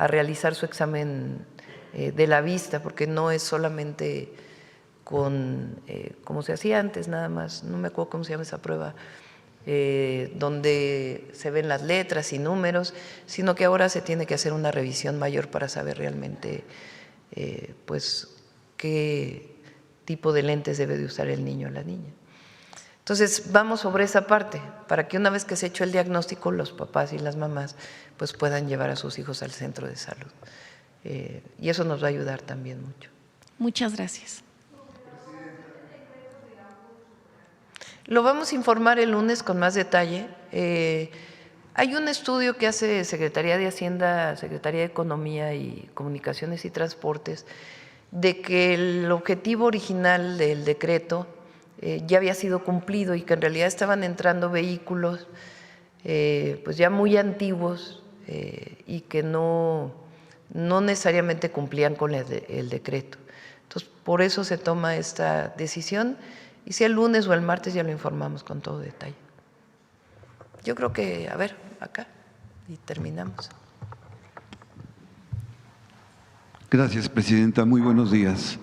realizar su examen de la vista, porque no es solamente como se hacía antes nada más, no me acuerdo cómo se llama esa prueba, donde se ven las letras y números, sino que ahora se tiene que hacer una revisión mayor para saber realmente pues qué tipo de lentes debe de usar el niño o la niña. Entonces, vamos sobre esa parte, para que una vez que se ha hecho el diagnóstico, los papás y las mamás pues puedan llevar a sus hijos al centro de salud. Y eso nos va a ayudar también mucho. Muchas gracias. Lo vamos a informar el lunes con más detalle. Hay un estudio que hace Secretaría de Hacienda, Secretaría de Economía y Comunicaciones y Transportes, de que el objetivo original del decreto ya había sido cumplido y que en realidad estaban entrando vehículos pues ya muy antiguos y que no no necesariamente cumplían con el decreto. Entonces, por eso se toma esta decisión y si el lunes o el martes ya lo informamos con todo detalle. Yo creo que, a ver, acá, y terminamos. Gracias, Presidenta. Muy buenos días.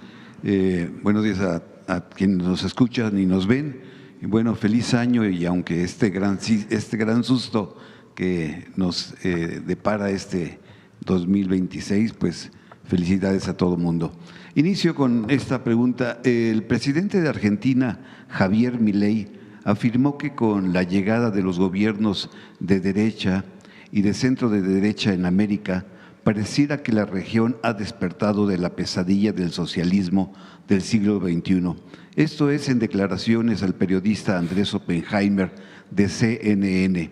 Buenos días a quienes nos escuchan y nos ven. Y bueno, feliz año y aunque este gran susto que nos depara este 2026, pues felicidades a todo el mundo. Inicio con esta pregunta. El presidente de Argentina, Javier Milei, afirmó que con la llegada de los gobiernos de derecha y de centro de derecha en América, pareciera que la región ha despertado de la pesadilla del socialismo del siglo XXI. Esto es en declaraciones al periodista Andrés Oppenheimer de CNN.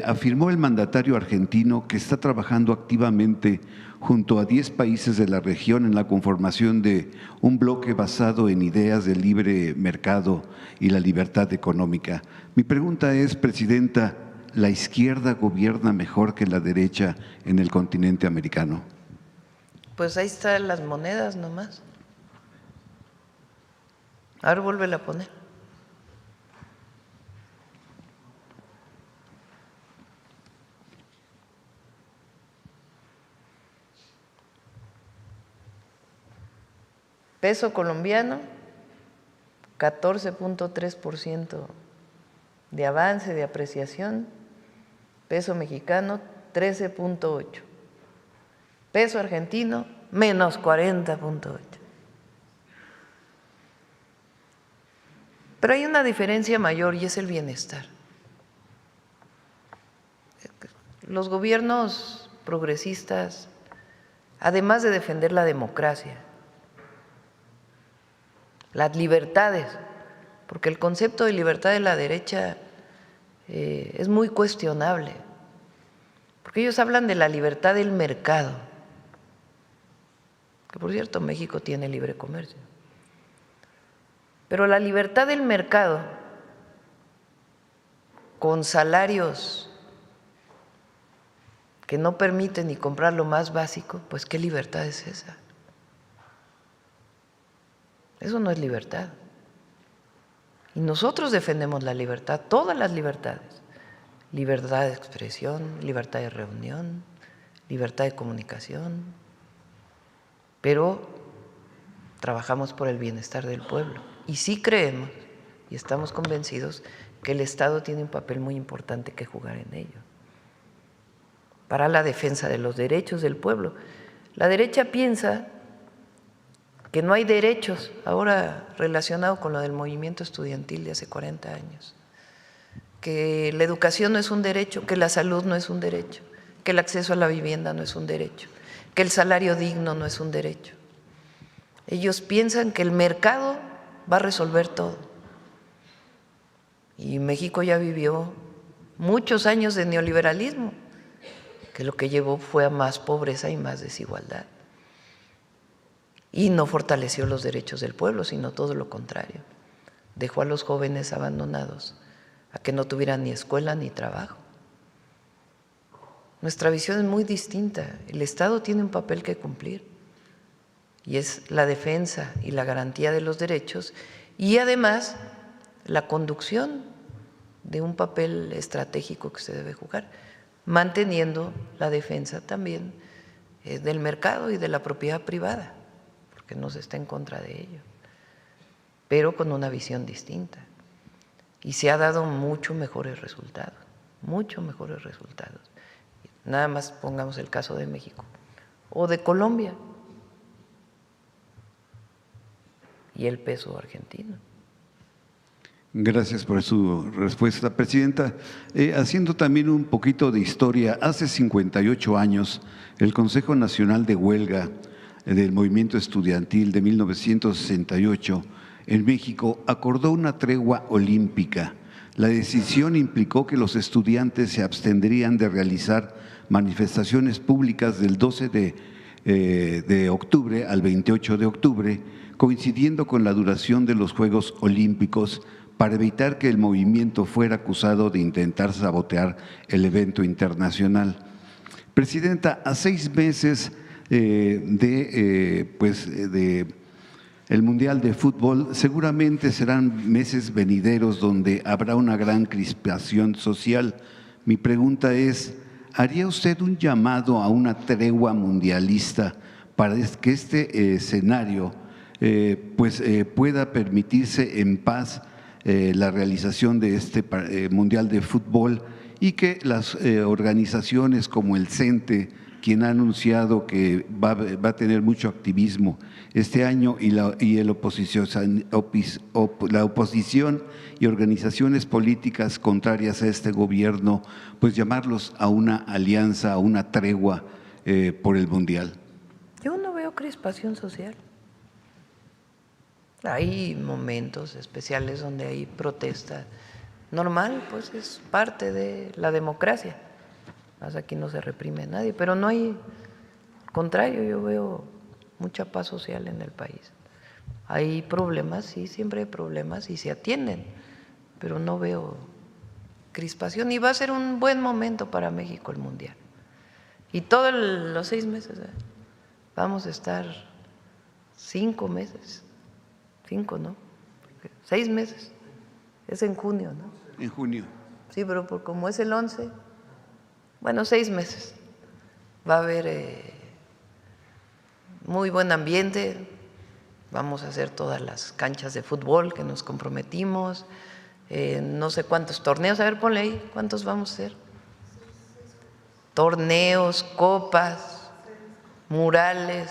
Afirmó el mandatario argentino que está trabajando activamente junto a 10 países de la región en la conformación de un bloque basado en ideas de libre mercado y la libertad económica. Mi pregunta es, Presidenta, ¿la izquierda gobierna mejor que la derecha en el continente americano? Pues ahí están las monedas nomás. Ahora vuélvela a poner. Peso colombiano, 14.3% de avance, de apreciación. Peso mexicano, 13.8%. Peso argentino, menos 40.8%. Pero hay una diferencia mayor y es el bienestar. Los gobiernos progresistas, además de defender la democracia, las libertades, porque el concepto de libertad de la derecha es muy cuestionable, porque ellos hablan de la libertad del mercado, que por cierto México tiene libre comercio, pero la libertad del mercado con salarios que no permiten ni comprar lo más básico, pues ¿qué libertad es esa? Eso no es libertad. Y nosotros defendemos la libertad, todas las libertades. Libertad de expresión, libertad de reunión, libertad de comunicación. Pero trabajamos por el bienestar del pueblo. Y sí creemos y estamos convencidos que el Estado tiene un papel muy importante que jugar en ello, para la defensa de los derechos del pueblo. La derecha piensa que no hay derechos, ahora relacionado con lo del movimiento estudiantil de hace 40 años, que la educación no es un derecho, que la salud no es un derecho, que el acceso a la vivienda no es un derecho, que el salario digno no es un derecho. Ellos piensan que el mercado va a resolver todo. Y México ya vivió muchos años de neoliberalismo, que lo que llevó fue a más pobreza y más desigualdad. Y no fortaleció los derechos del pueblo, sino todo lo contrario. Dejó a los jóvenes abandonados a que no tuvieran ni escuela ni trabajo. Nuestra visión es muy distinta. El Estado tiene un papel que cumplir y es la defensa y la garantía de los derechos y además la conducción de un papel estratégico que se debe jugar, manteniendo la defensa también del mercado y de la propiedad privada, que no se está en contra de ello, pero con una visión distinta. Y se ha dado mucho mejores resultados, mucho mejores resultados. Nada más pongamos el caso de México o de Colombia y el peso argentino. Gracias por su respuesta, Presidenta. Haciendo también un poquito de historia, hace 58 años el Consejo Nacional de Huelga del Movimiento Estudiantil de 1968 en México acordó una tregua olímpica. La decisión implicó que los estudiantes se abstendrían de realizar manifestaciones públicas del 12 de octubre al 28 de octubre, coincidiendo con la duración de los Juegos Olímpicos, para evitar que el movimiento fuera acusado de intentar sabotear el evento internacional. Presidenta, a 6 meses de el Mundial de Fútbol. Seguramente serán meses venideros donde habrá una gran crispación social. Mi pregunta es, ¿haría usted un llamado a una tregua mundialista para que este escenario pueda permitirse en paz la realización de este Mundial de Fútbol y que las organizaciones como el CENTE, quien ha anunciado que va a tener mucho activismo este año, y la oposición y organizaciones políticas contrarias a este gobierno, pues llamarlos a una alianza, a una tregua por el Mundial? Yo no veo crispación social. Hay momentos especiales donde hay protesta. Normal, pues es parte de la democracia. Más aquí no se reprime a nadie, pero no hay, al contrario, yo veo mucha paz social en el país. Hay problemas, sí, siempre hay problemas y se atienden, pero no veo crispación y va a ser un buen momento para México el Mundial. Y todos los 6 meses, vamos a estar 5 meses, 5, ¿no? 6 meses, es en junio, ¿no? En junio. Sí, pero como es el 11, bueno, 6 meses. Va a haber muy buen ambiente, vamos a hacer todas las canchas de fútbol que nos comprometimos, no sé cuántos torneos, a ver, ponle ahí, ¿cuántos vamos a hacer? Torneos, copas, murales,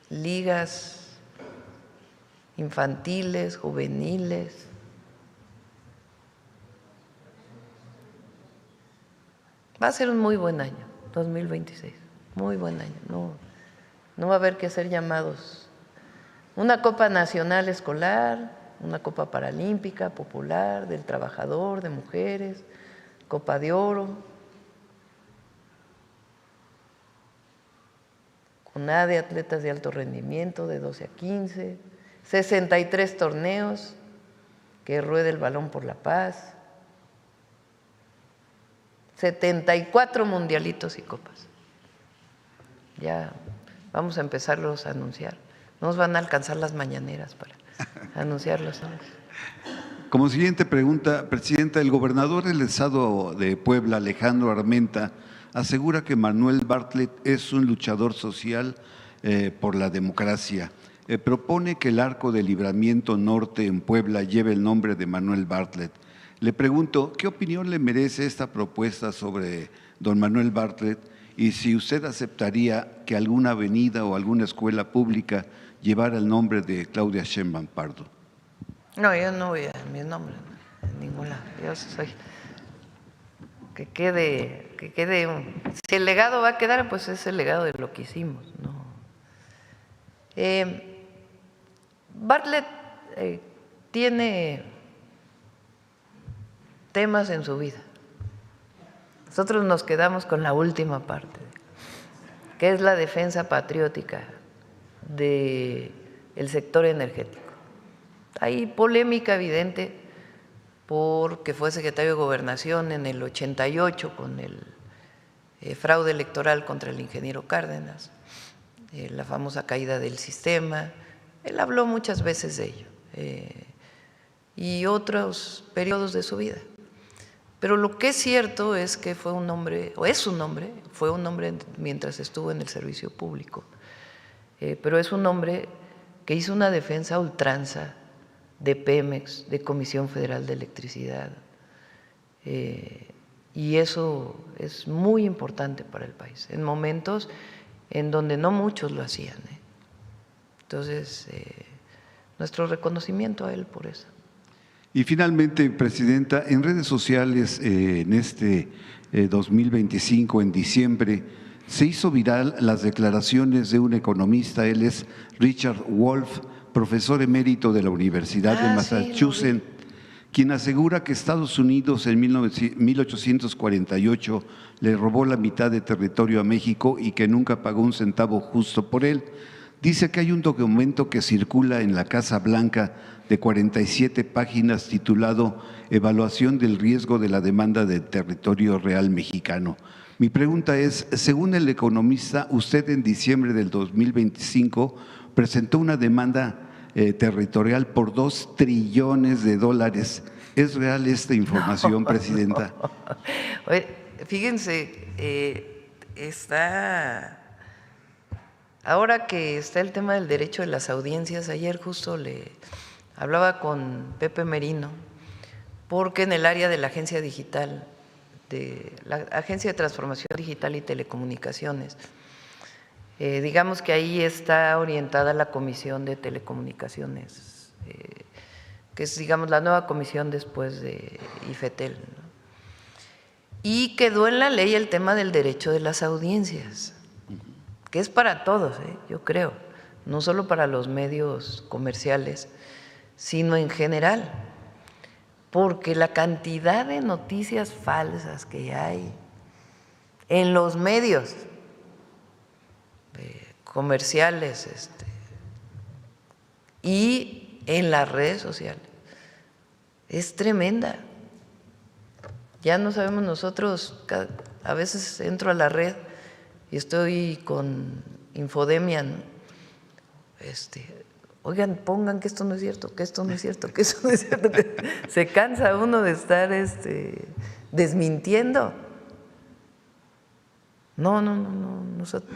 ligas infantiles, juveniles. Va a ser un muy buen año, 2026, muy buen año. No va a haber que hacer llamados. Una Copa Nacional Escolar, una Copa Paralímpica, Popular, del Trabajador, de Mujeres, Copa de Oro, CONADE de atletas de alto rendimiento de 12 a 15, 63 torneos, que ruede el balón por la paz, 74 mundialitos y copas. Ya vamos a empezarlos a anunciar. No nos van a alcanzar las mañaneras para anunciarlos. Como siguiente pregunta, Presidenta, el gobernador del estado de Puebla, Alejandro Armenta, asegura que Manuel Bartlett es un luchador social por la democracia. Propone que el Arco de Libramiento Norte en Puebla lleve el nombre de Manuel Bartlett. Le pregunto, ¿qué opinión le merece esta propuesta sobre don Manuel Bartlett y si usted aceptaría que alguna avenida o alguna escuela pública llevara el nombre de Claudia Sheinbaum Pardo? No, yo no voy a mi nombre en ninguna. Yo soy que quede si el legado va a quedar, pues es el legado de lo que hicimos, ¿no? Bartlett tiene temas en su vida. Nosotros nos quedamos con la última parte, que es la defensa patriótica del sector energético. Hay polémica evidente porque fue secretario de Gobernación en el 88 con el fraude electoral contra el ingeniero Cárdenas, la famosa caída del sistema. Él habló muchas veces de ello y otros periodos de su vida. Pero lo que es cierto es que fue un hombre mientras estuvo en el servicio público, pero es un hombre que hizo una defensa a ultranza de Pemex, de Comisión Federal de Electricidad, y eso es muy importante para el país, en momentos en donde no muchos lo hacían. Entonces, nuestro reconocimiento a él por eso. Y finalmente, Presidenta, en redes sociales en este 2025, en diciembre, se hizo viral las declaraciones de un economista, él es Richard Wolff, profesor emérito de la Universidad de Massachusetts, quien asegura que Estados Unidos en 1848 le robó la mitad de territorio a México y que nunca pagó un centavo justo por él. Dice que hay un documento que circula en la Casa Blanca de 47 páginas titulado Evaluación del riesgo de la demanda del territorio real mexicano. Mi pregunta es, según El Economista, usted en diciembre del 2025 presentó una demanda territorial por $2 trillones. ¿Es real esta información, Presidenta? Oye, fíjense, ahora que está el tema del derecho de las audiencias, ayer justo le hablaba con Pepe Merino, porque en el área de la agencia digital, de la Agencia de Transformación Digital y Telecomunicaciones, digamos que ahí está orientada la Comisión de Telecomunicaciones, que es, digamos, la nueva comisión después de IFETEL, ¿no? Y quedó en la ley el tema del derecho de las audiencias, que es para todos, yo creo, no solo para los medios comerciales, sino en general, porque la cantidad de noticias falsas que hay en los medios comerciales y en las redes sociales es tremenda. Ya no sabemos nosotros, a veces entro a la red y estoy con infodemia, ¿no? Oigan, pongan que esto no es cierto, que esto no es cierto, que esto no es cierto. Se cansa uno de estar desmintiendo. No. Nosotros,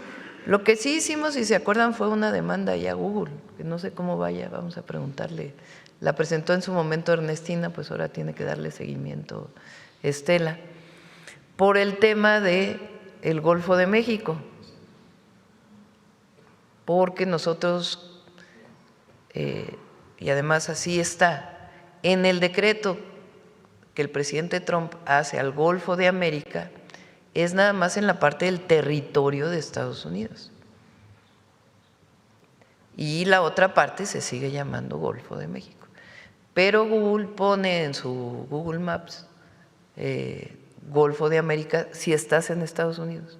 lo que sí hicimos, si se acuerdan, fue una demanda ya a Google, que no sé cómo vaya, vamos a preguntarle. La presentó en su momento Ernestina, pues ahora tiene que darle seguimiento Estela, por el tema del Golfo de México, porque nosotros, y además así está, en el decreto que el presidente Trump hace al Golfo de América, es nada más en la parte del territorio de Estados Unidos. Y la otra parte se sigue llamando Golfo de México. Pero Google pone en su Google Maps Golfo de América si estás en Estados Unidos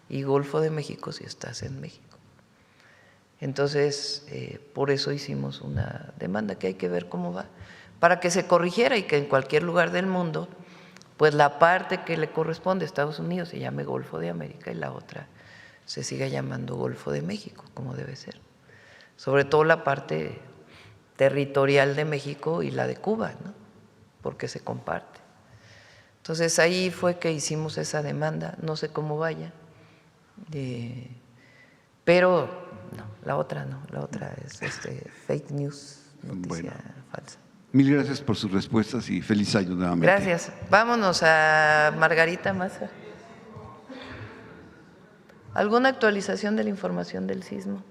y Golfo de México si estás en México. Entonces, por eso hicimos una demanda que hay que ver cómo va, para que se corrigiera y que en cualquier lugar del mundo, pues la parte que le corresponde a Estados Unidos se llame Golfo de América y la otra se siga llamando Golfo de México, como debe ser. Sobre todo la parte territorial de México y la de Cuba, ¿no? Porque se comparte. Entonces ahí fue que hicimos esa demanda, no sé cómo vaya, pero no, la otra es fake news, noticia falsa. Mil gracias por sus respuestas y feliz año nuevamente. Gracias. Vámonos a Margarita Maza. ¿Alguna actualización de la información del sismo?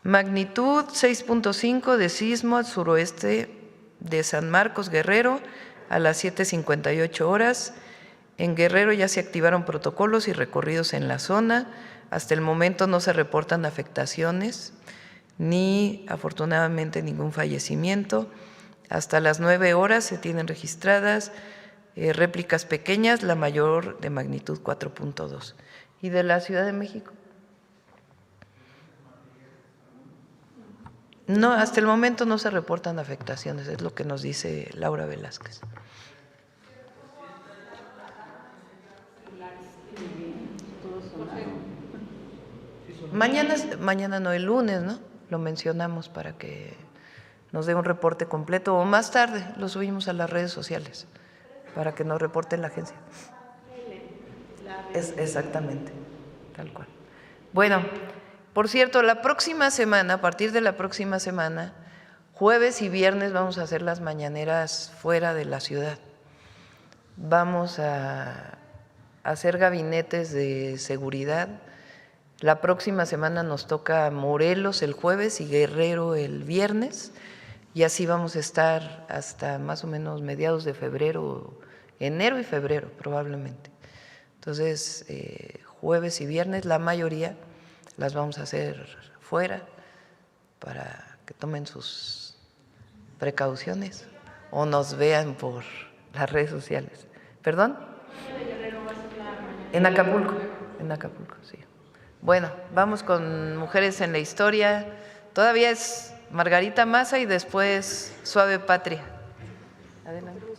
Magnitud 6.5 de sismo al suroeste de San Marcos, Guerrero, a las 7:58 horas. En Guerrero ya se activaron protocolos y recorridos en la zona. Hasta el momento no se reportan afectaciones ni, afortunadamente, ningún fallecimiento. Hasta las 9 horas se tienen registradas réplicas pequeñas, la mayor de magnitud 4.2. ¿Y de la Ciudad de México? No, hasta el momento no se reportan afectaciones, es lo que nos dice Laura Velázquez. Mañana no, el lunes, ¿no? Lo mencionamos para que nos dé un reporte completo, o más tarde lo subimos a las redes sociales para que nos reporte la agencia. Exactamente, tal cual. Bueno, por cierto, la próxima semana, a partir de la próxima semana, jueves y viernes vamos a hacer las mañaneras fuera de la ciudad. Vamos a hacer gabinetes de seguridad. La próxima semana nos toca Morelos el jueves y Guerrero el viernes, y así vamos a estar hasta más o menos mediados de febrero, enero y febrero probablemente. Entonces, jueves y viernes, la mayoría las vamos a hacer fuera para que tomen sus precauciones o nos vean por las redes sociales. ¿Perdón? En Acapulco, sí. Bueno, vamos con Mujeres en la Historia. Todavía es Margarita Maza y después Suave Patria. Adelante.